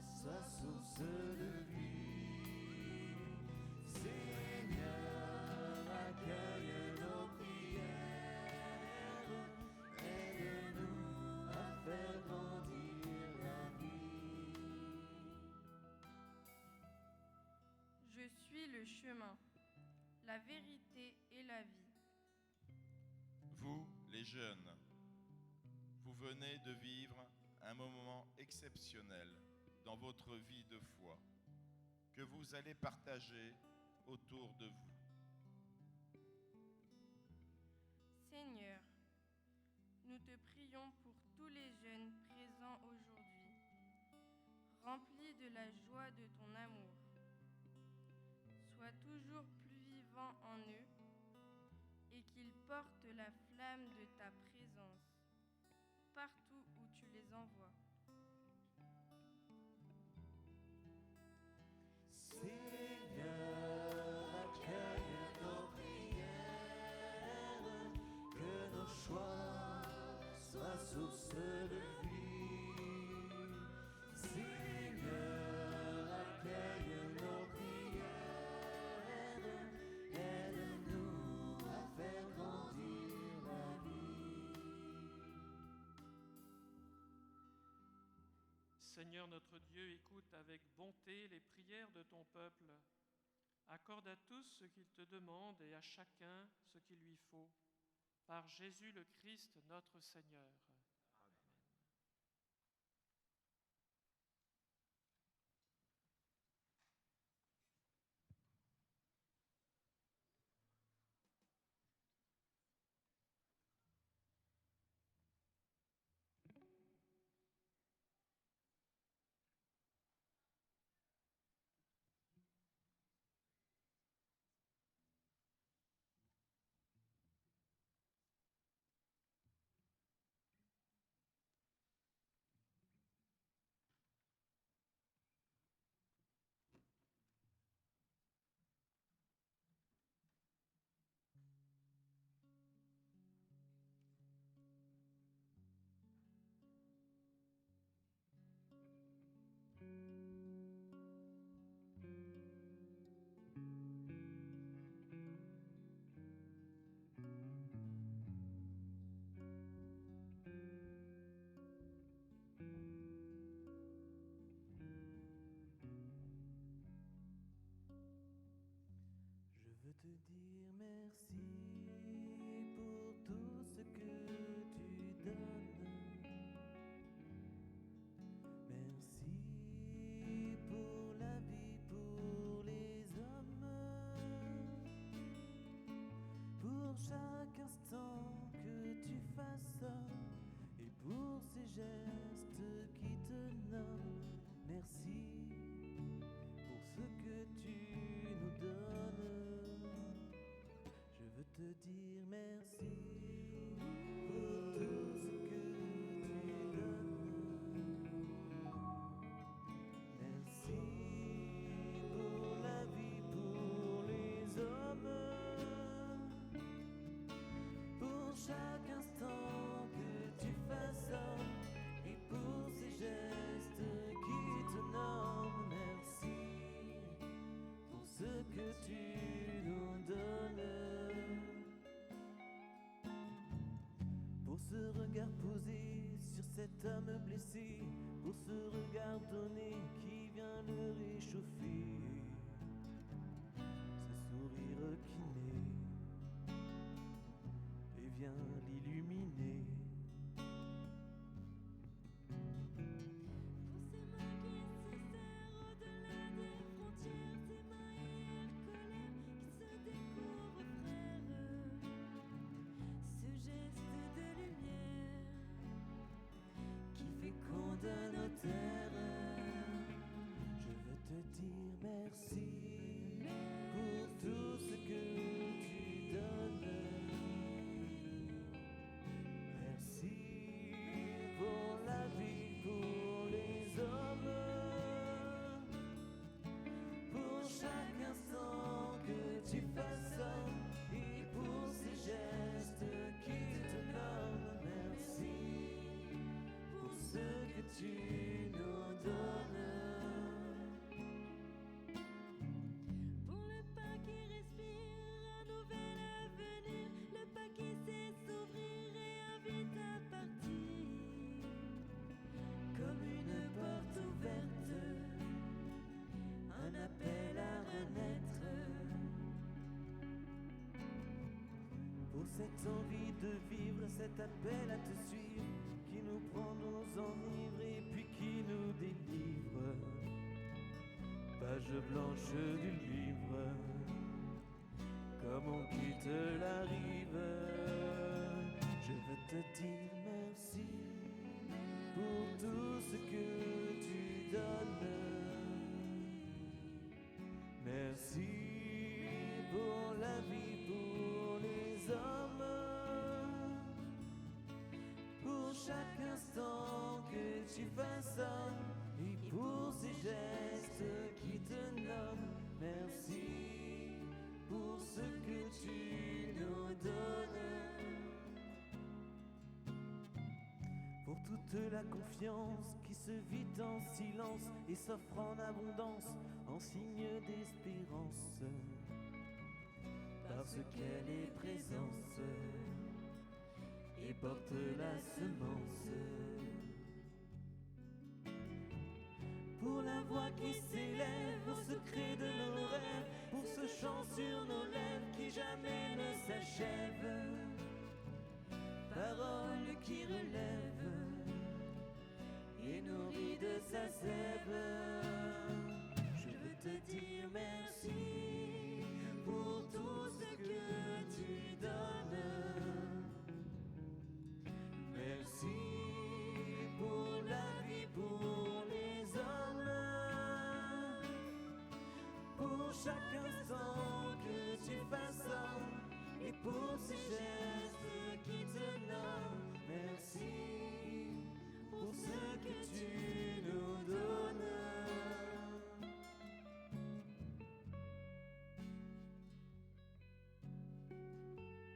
soient source de vie. Seigneur, accueille nos prières, aide-nous à faire grandir la vie. Je suis le chemin, la vérité et la vie. Vous, les jeunes, vous venez de vivre un moment exceptionnel dans votre vie de foi que vous allez partager autour de vous. Seigneur, nous te prions pour tous les jeunes présents aujourd'hui, remplis de la joie de ton amour. Sois toujours plus vivant en eux et qu'ils portent la flamme de ta présence partout où tu les envoies. Seigneur, accueille nos prières, que nos choix soient source de vie. Seigneur, accueille nos prières, aide-nous à faire grandir la vie. Seigneur notre Dieu, écoute avec bonté les prières de ton peuple. Accorde à tous ce qu'ils te demandent et à chacun ce qu'il lui faut. Par Jésus le Christ, notre Seigneur. Je veux te dire merci pour tout ce que tu donnes. Merci pour la vie, pour les hommes, pour chaque instant que tu façonnes et pour ces gestes qui te nomment. Merci pour ce que tu nous donnes. Je veux te dire merci pour tout ce que tu donnes. Merci pour la vie, pour les hommes, pour chaque instant que tu façonnes et pour ces gestes qui te nomment. Merci pour ce que tu nous donnes. Pour ce regard posé sur cet homme blessé, pour ce regard donné qui vient le réchauffer, ce sourire qui naît et vient l'illuminer. De nos terres, je veux te dire merci pour tout ce que tu donnes. Merci pour la vie, pour les hommes, pour chaque instant que tu façonnes et pour ces gestes qui te nomment. Merci pour ce que tu nous donnes. Pour le pas qui respire un nouvel avenir, le pas qui sait s'ouvrir et invite à partir, Comme une porte ouverte, un appel à renaître. Pour cette envie de vivre, cet appel à te suivre, qui nous prend, nous enivre et puis qui nous délivre. Page blanche du livre, comme on quitte la rive. Je veux te dire merci pour tout ce que tu donnes. Merci pour la vie, pour les hommes, pour chaque instant que tu façonnes et pour ces gestes qui te nomment. Merci pour ce que tu nous donnes. Pour toute la confiance qui se vit en silence et s'offre en abondance en signe d'espérance, parce qu'elle est présence et porte la semence. Pour la voix qui s'élève au secret de nos rêves, pour ce chant sur nos lèvres qui jamais ne s'achève, parole qui relève et nourrie de sa sève. Je veux te dire merci pour tout ce que tu donnes. Merci pour la vie, pour les hommes, pour chaque instant que tu façonnes et pour ces gestes qui te nomment. Merci pour ce que tu nous donnes. Nous te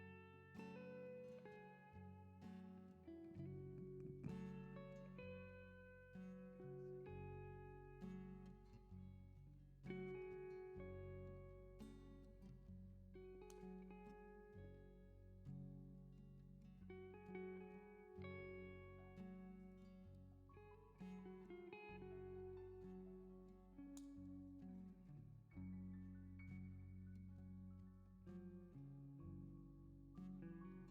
le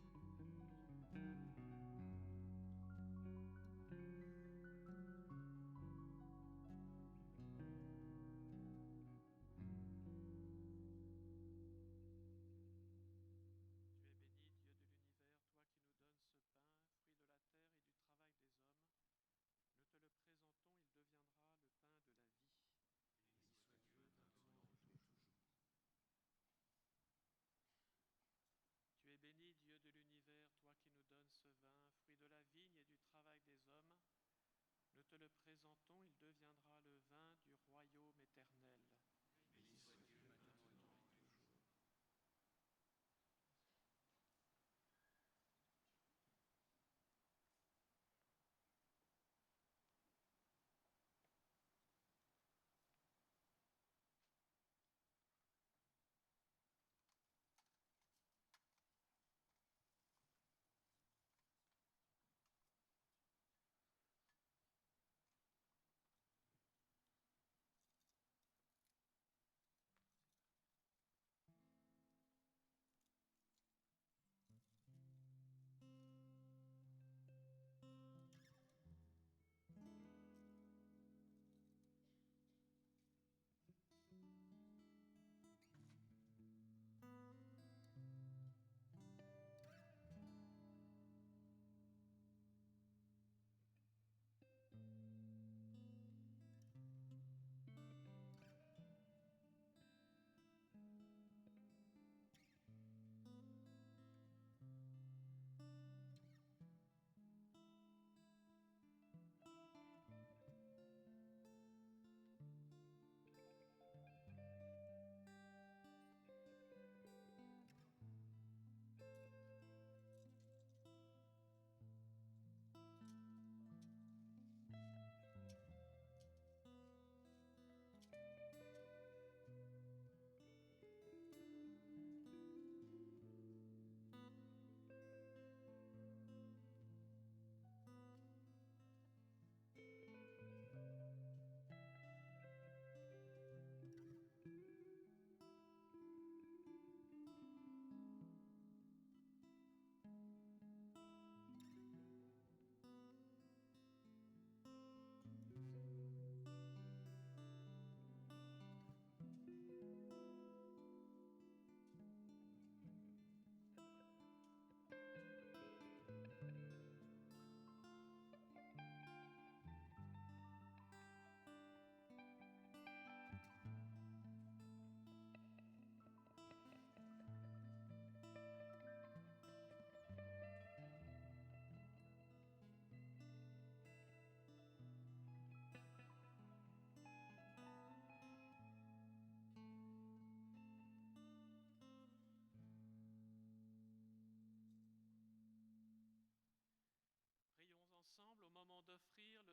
présentons, il deviendra le vin du royaume éternel. Béni soit Dieu maintenant et toujours.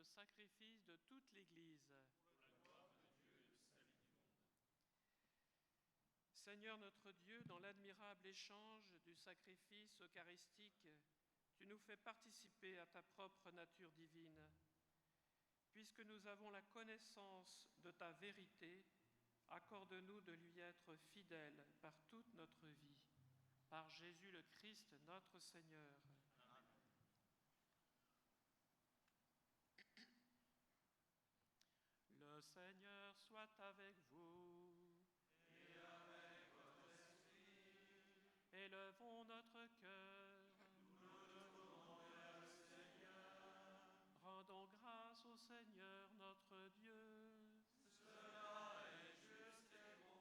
sacrifice de toute l'Église. Seigneur notre Dieu, dans l'admirable échange du sacrifice eucharistique, tu nous fais participer à ta propre nature divine. Puisque nous avons la connaissance de ta vérité, accorde-nous de lui être fidèles par toute notre vie. Par Jésus le Christ, notre Seigneur. Le Seigneur soit avec vous. Et avec votre esprit. Élevons notre cœur. Nous devons le Seigneur. Rendons grâce au Seigneur notre Dieu. Cela est juste et bon.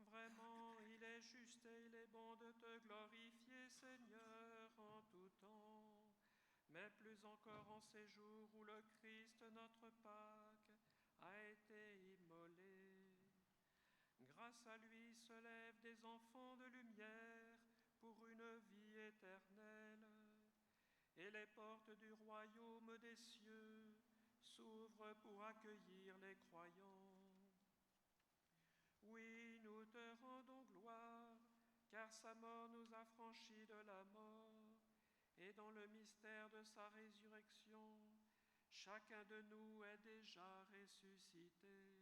Vraiment, il est juste et il est bon de te glorifier, Seigneur, en tout temps, mais plus encore en ces jours où le Christ, notre Pâque, a été immolé. Grâce à lui se lèvent des enfants de lumière pour une vie éternelle, et les portes du royaume des cieux s'ouvrent pour accueillir les croyants. Oui, nous te rendons gloire, car sa mort nous a franchis de la mort, et dans le mystère de sa résurrection, chacun de nous est déjà ressuscité.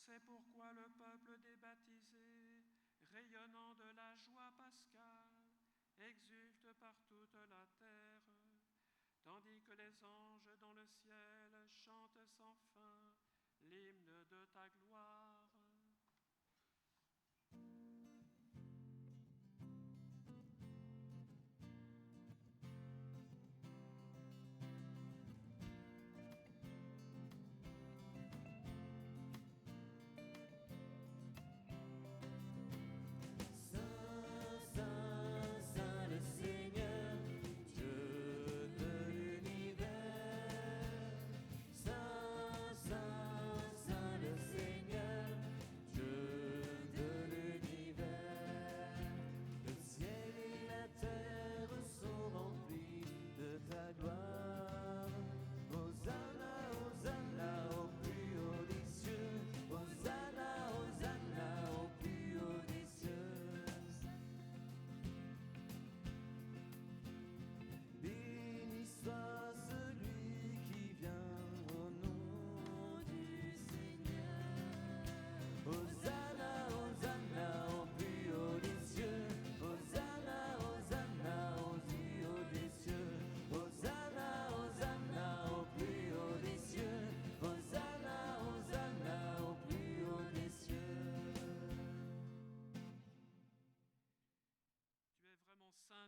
C'est pourquoi le peuple des baptisés, rayonnant de la joie pascale, exulte par toute la terre, tandis que les anges dans le ciel chantent sans fin l'hymne de ta gloire.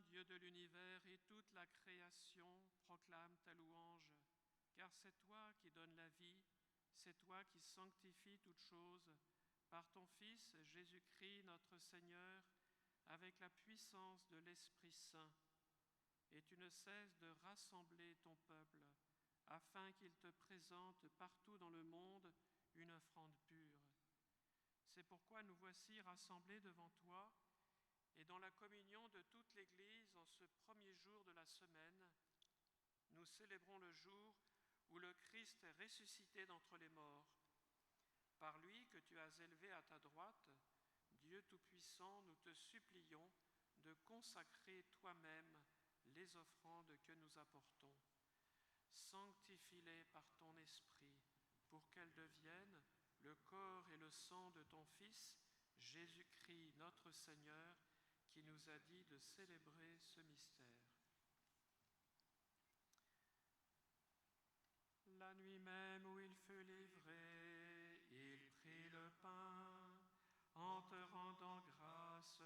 Dieu de l'univers, et toute la création proclame ta louange, car c'est toi qui donnes la vie, c'est toi qui sanctifies toutes choses, par ton Fils Jésus-Christ notre Seigneur, avec la puissance de l'Esprit Saint. Et tu ne cesses de rassembler ton peuple, afin qu'il te présente partout dans le monde une offrande pure. C'est pourquoi nous voici rassemblés devant toi, et dans la communion de toute l'Église, en ce premier jour de la semaine, nous célébrons le jour où le Christ est ressuscité d'entre les morts. Par lui que tu as élevé à ta droite, Dieu Tout-Puissant, nous te supplions de consacrer toi-même les offrandes que nous apportons. Sanctifie-les par ton esprit, pour qu'elles deviennent le corps et le sang de ton Fils, Jésus-Christ notre Seigneur, qui nous a dit de célébrer ce mystère. La nuit même où il fut livré, il prit le pain, en te rendant grâce,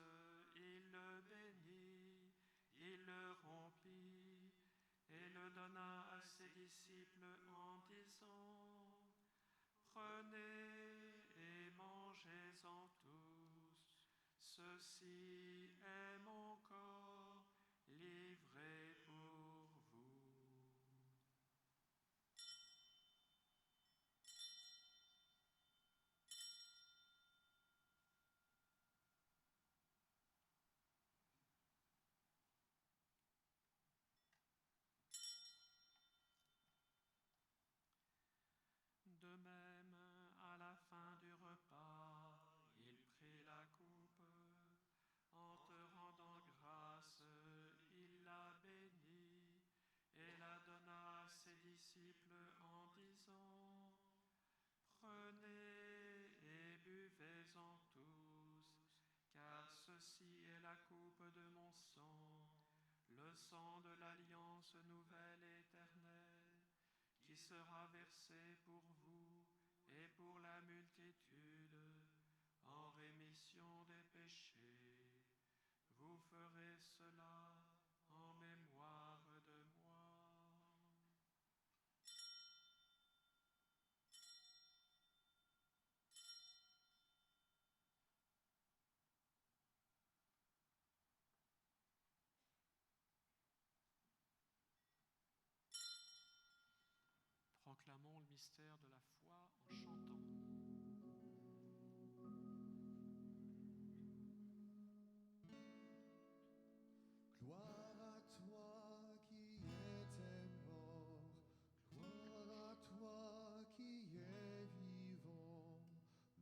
il le bénit, il le rompit, et le donna à ses disciples en disant : Prenez et mangez-en tous, ceci est mon corps livré pour vous. disant, prenez et buvez-en tous, car ceci est la coupe de mon sang, le sang de l'alliance nouvelle et éternelle, qui sera versé pour vous et pour la multitude en rémission des péchés. Vous ferez cela en mémoire de moi. Proclamons le mystère de la foi en chantant. Gloire à toi qui étais mort, gloire à toi qui es vivant,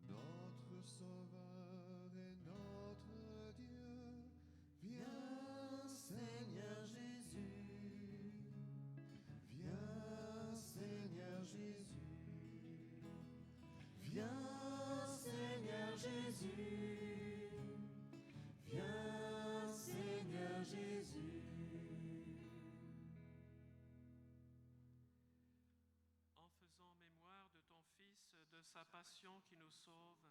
notre Sauveur et notre Dieu. Viens Seigneur Jésus, viens Seigneur Jésus, viens Seigneur Jésus, viens Seigneur Jésus. En faisant mémoire de ton Fils, de sa passion qui nous sauve,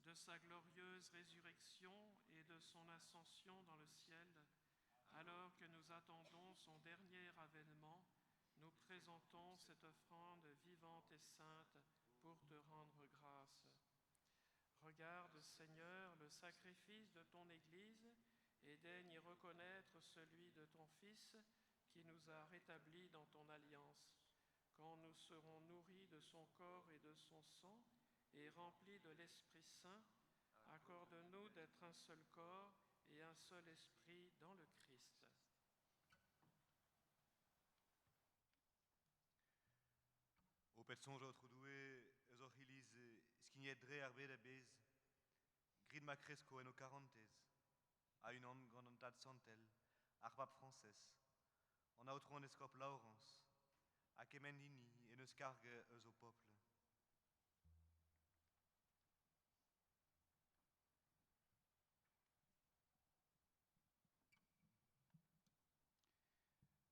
de sa glorieuse résurrection et de son ascension dans le ciel, alors que nous attendons son dernier avènement, nous présentons cette offrande vivante et sainte pour te rendre grâce. Regarde, Seigneur, le sacrifice de ton Église et daigne y reconnaître celui de ton Fils qui nous a rétablis dans ton alliance. Quand nous serons nourris de son corps et de son sang et remplis de l'Esprit Saint, accorde-nous d'être un seul corps et un seul esprit dans le Christ. O personer tro doué, eus hor c'hiliz skignet dre ar bet a bez, grid ma kresko en o karantez, a unan gant an tad santel, ar pap francez, an aotro an eskop Laurence, a kemen hini en eus karge eus o pople.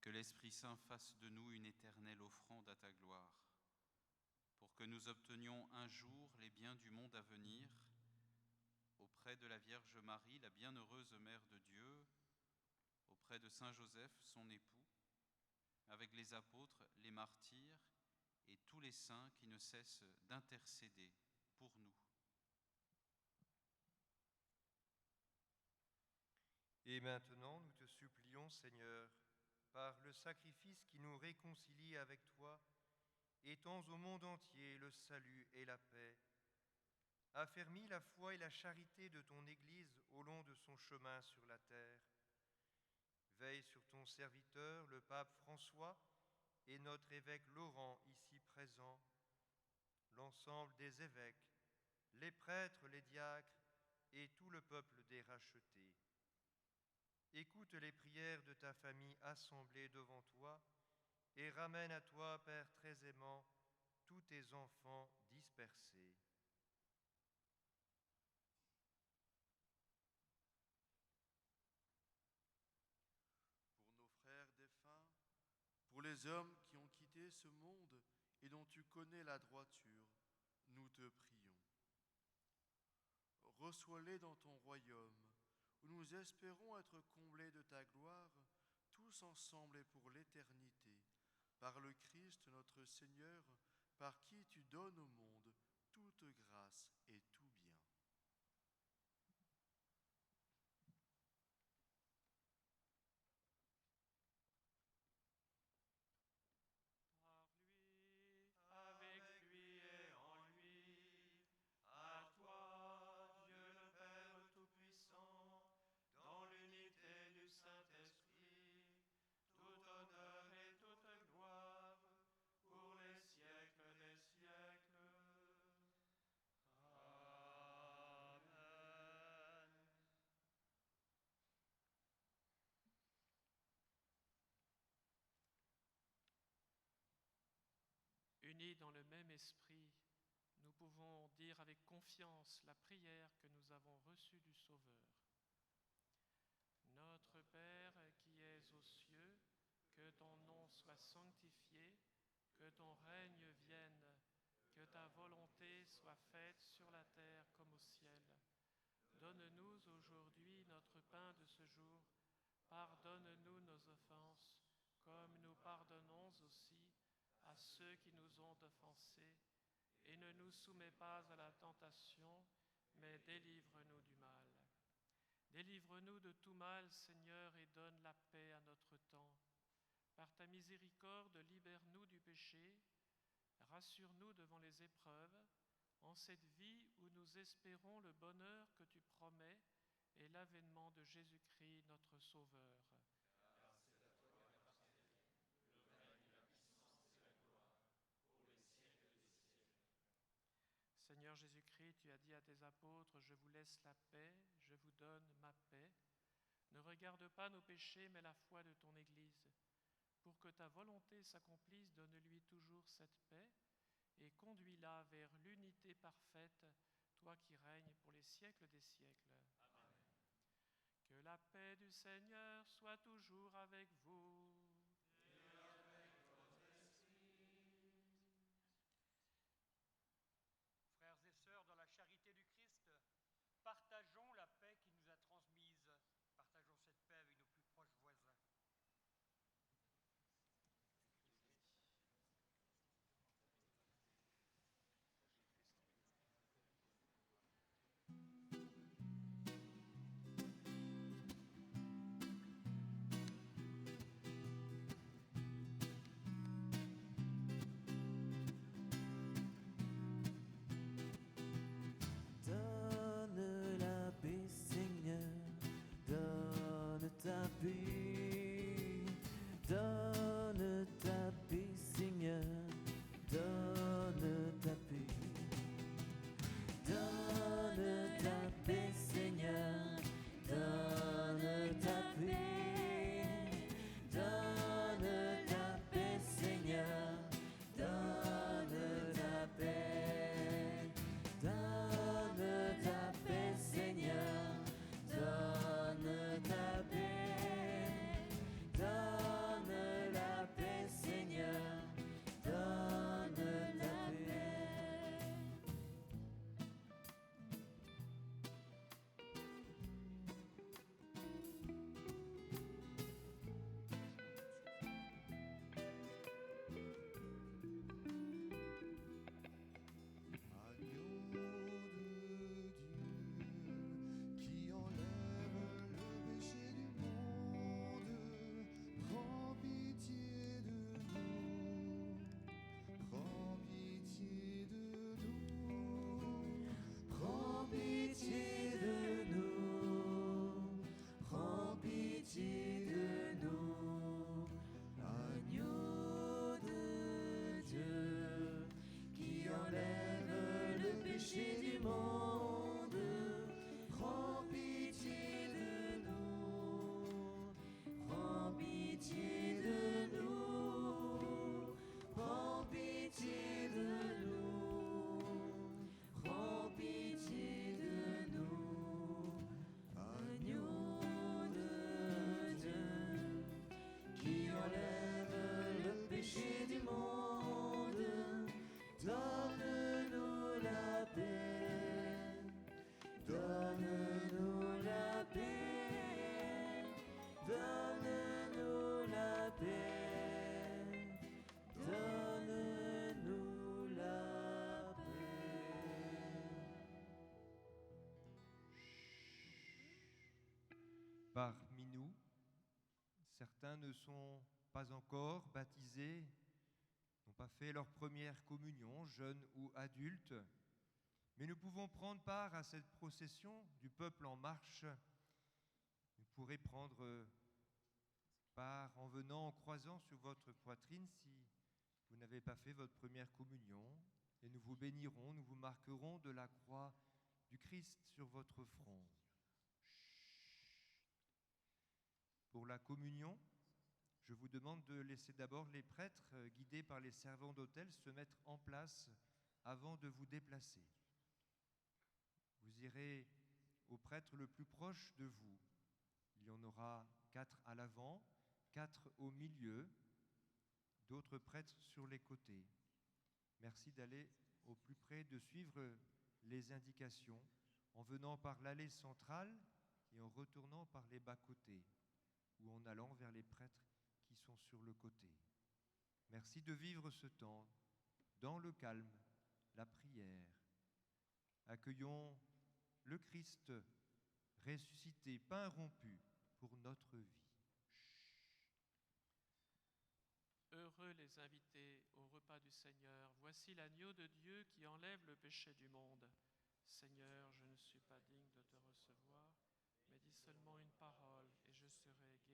Que l'Esprit Saint fasse de nous une éternelle offrande à ta gloire, pour que nous obtenions un jour les biens du monde à venir, auprès de la Vierge Marie, la bienheureuse Mère de Dieu, auprès de Saint Joseph, son époux, avec les apôtres, les martyrs et tous les saints qui ne cessent d'intercéder pour nous. Et maintenant, nous te supplions, Seigneur, par le sacrifice qui nous réconcilie avec toi, étends au monde entier le salut et la paix. Affermis la foi et la charité de ton Église au long de son chemin sur la terre. Veille sur ton serviteur, le pape François, et notre évêque Laurent, ici présent, l'ensemble des évêques, les prêtres, les diacres et tout le peuple des rachetés. Écoute les prières de ta famille assemblée devant toi et ramène à toi, Père très aimant, tous tes enfants dispersés. Pour nos frères défunts, pour les hommes qui ont quitté ce monde et dont tu connais la droiture, nous te prions. Reçois-les dans ton royaume, où nous espérons être comblés de ta gloire, tous ensemble et pour l'éternité, par le Christ notre Seigneur, par qui tu donnes au monde toute grâce et tout bien. Siècles des siècles. Amen. unis dans le même esprit, nous pouvons dire avec confiance la prière que nous avons reçue du Sauveur. Notre Père qui es aux cieux, que ton nom soit sanctifié, que ton règne vienne, que ta volonté soit faite sur la terre comme au ciel. Donne-nous aujourd'hui notre pain de ce jour. Pardonne-nous nos offenses, comme nous pardonnons aussi à ceux qui nous ont offensés. Et ne nous soumets pas à la tentation, mais délivre-nous du mal. Délivre-nous de tout mal, Seigneur, et donne la paix à notre temps. Par ta miséricorde, libère-nous du péché, rassure-nous devant les épreuves, en cette vie où nous espérons le bonheur que tu promets et l'avènement de Jésus-Christ, notre Sauveur. Seigneur Jésus-Christ, tu as dit à tes apôtres, je vous laisse la paix, je vous donne ma paix. Ne regarde pas nos péchés, mais la foi de ton Église. Pour que ta volonté s'accomplisse, donne-lui toujours cette paix et conduis-la vers l'unité parfaite, toi qui règnes pour les siècles des siècles. Amen. Que la paix du Seigneur soit toujours avec vous. Et avec votre esprit. Frères et sœurs, dans la charité du Christ, partageons la paix qu'il nous a transmise. Partageons cette paix avec nos plus proches voisins. Donne la paix, Seigneur, donne ta paix, donne ta paix, Seigneur, donne ta paix, donne ta paix, Seigneur, donne ta paix, donne ta paix, Seigneur, donne ta paix, donne ta paix, Seigneur, donne ta paix, donne la paix, Seigneur, donne ta paix. Agneau de Dieu qui enlève le péché du monde, prends pitié de nous, prends pitié de nous, Prends pitié de nous, prends pitié de nous, agneau de Dieu, qui enlève le péché du monde, prends pitié de nous, prends pitié de nous, prends pitié de nous. Prends pitié de nous, agneau de Dieu, qui enlève le péché du monde, donne-nous la paix, donne-nous la paix, donne-nous la paix, donne-nous la paix. Parmi nous, certains ne sont pas encore baptisés, n'ont pas fait leur première communion, jeunes ou adultes, mais nous pouvons prendre part à cette procession du peuple en marche. Vous pourrez prendre part en venant, en croisant sur votre poitrine si vous n'avez pas fait votre première communion, et nous vous bénirons, nous vous marquerons de la croix du Christ sur votre front. Pour la communion, Je vous demande de laisser d'abord les prêtres, guidés par les servants d'autel, se mettre en place avant de vous déplacer. Vous irez au prêtre le plus proche de vous. Il y en aura 4 à l'avant, 4 au milieu, d'autres prêtres sur les côtés. Merci d'aller au plus près, de suivre les indications en venant par l'allée centrale et en retournant par les bas-côtés ou en allant vers les prêtres qui sont sur le côté. Merci de vivre ce temps dans le calme, la prière. Accueillons le Christ ressuscité, pain rompu pour notre vie. Heureux les invités au repas du Seigneur. Voici l'agneau de Dieu qui enlève le péché du monde. Seigneur, je ne suis pas digne de te recevoir, mais dis seulement une parole et je serai guéri.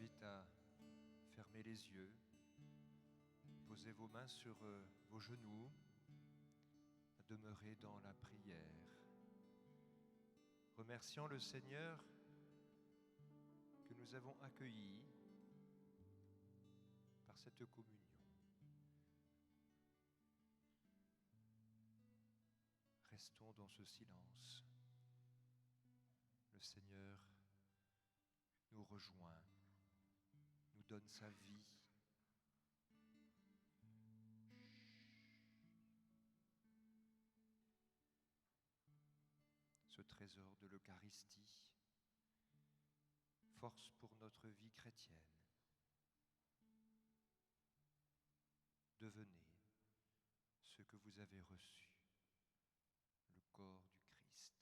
invite à fermer les yeux, poser vos mains sur vos genoux, à demeurer dans la prière, remerciant le Seigneur que nous avons accueilli par cette communion. Restons dans ce silence. Le Seigneur nous rejoint, nous donne sa vie. Ce trésor de l'Eucharistie, force pour notre vie chrétienne. Devenez ce que vous avez reçu, le corps du Christ.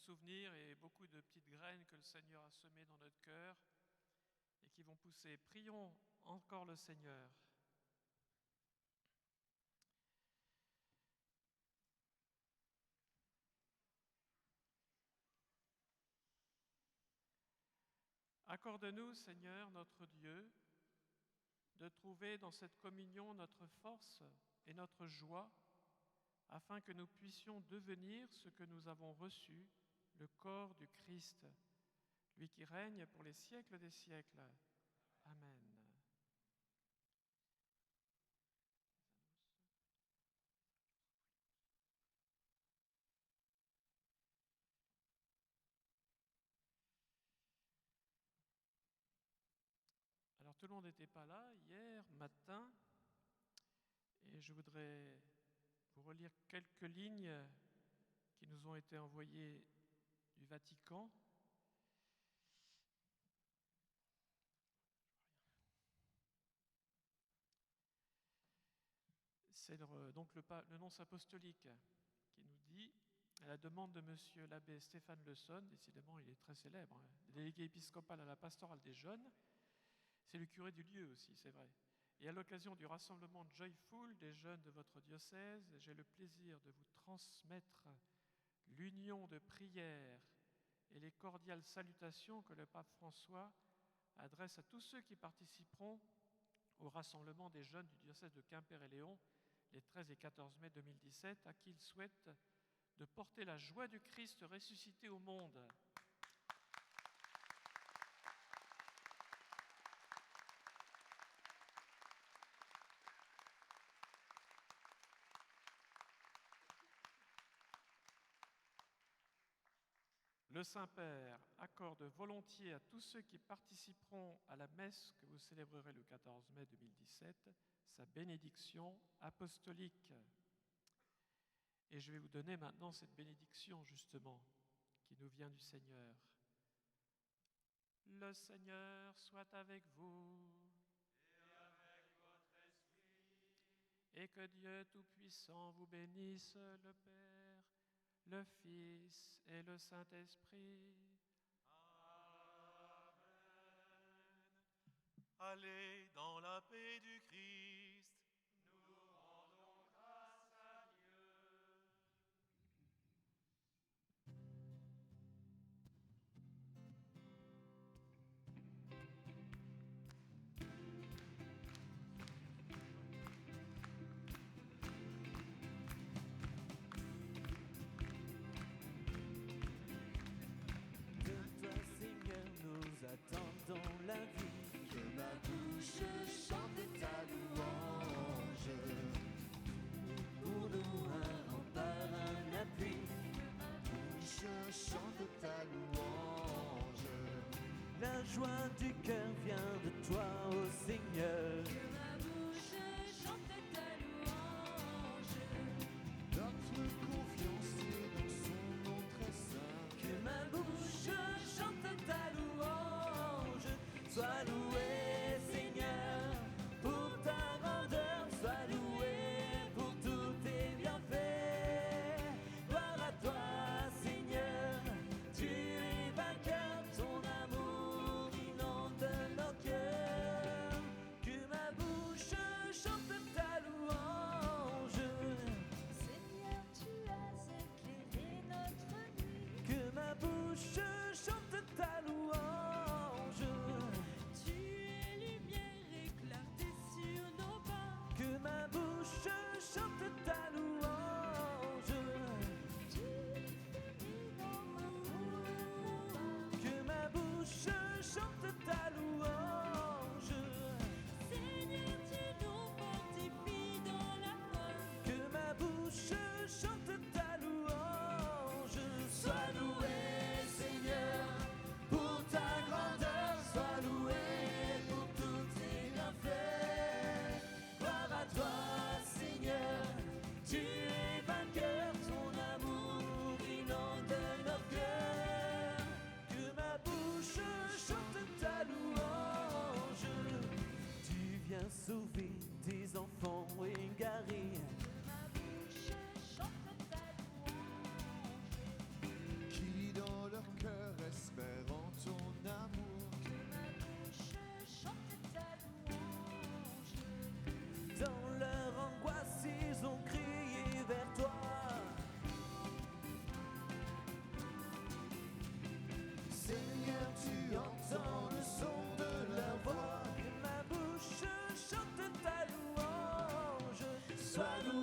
souvenirs et beaucoup de petites graines que le Seigneur a semées dans notre cœur et qui vont pousser. Prions encore le Seigneur. Accorde-nous, Seigneur, notre Dieu, de trouver dans cette communion notre force et notre joie, afin que nous puissions devenir ce que nous avons reçu, le corps du Christ, lui qui règne pour les siècles des siècles. Amen. Alors tout le monde n'était pas là hier matin, et je voudrais vous relire quelques lignes qui nous ont été envoyées du Vatican. C'est donc le nonce apostolique qui nous dit, à la demande de monsieur l'abbé Stéphane Le Sonne, décidément il est très célèbre, délégué épiscopal à la pastorale des jeunes, c'est le curé du lieu aussi, c'est vrai. Et à l'occasion du rassemblement Joyful des jeunes de votre diocèse, j'ai le plaisir de vous transmettre l'union de prière et les cordiales salutations que le pape François adresse à tous ceux qui participeront au rassemblement des jeunes du diocèse de Quimper-et-Léon les 13 et 14 mai 2017, à qui il souhaite de porter la joie du Christ ressuscité au monde. Le Saint-Père accorde volontiers à tous ceux qui participeront à la messe que vous célébrerez le 14 mai 2017 sa bénédiction apostolique. Et je vais vous donner maintenant cette bénédiction justement qui nous vient du Seigneur. Le Seigneur soit avec vous. Et avec votre esprit. Et que Dieu Tout-Puissant vous bénisse, le Père, le Fils et le Saint-Esprit. Amen. Allez dans la paix du Christ. Nous rendons grâce à Dieu. Attendons la vie, que ma bouche chante ta louange. Pour nous un rempart, un appui, que ma bouche chante ta louange. La joie du cœur vient de toi, ô Seigneur. Que ma bouche chante ta louange. Notre confiance est dans son nom très saint. Que ma bouche chante ta louange. Sois loué, Seigneur, pour ta grandeur. Sois loué pour tous tes bienfaits. Gloire à toi, Seigneur, tu es vainqueur. Ton amour inonde nos cœurs. Que ma bouche sois doux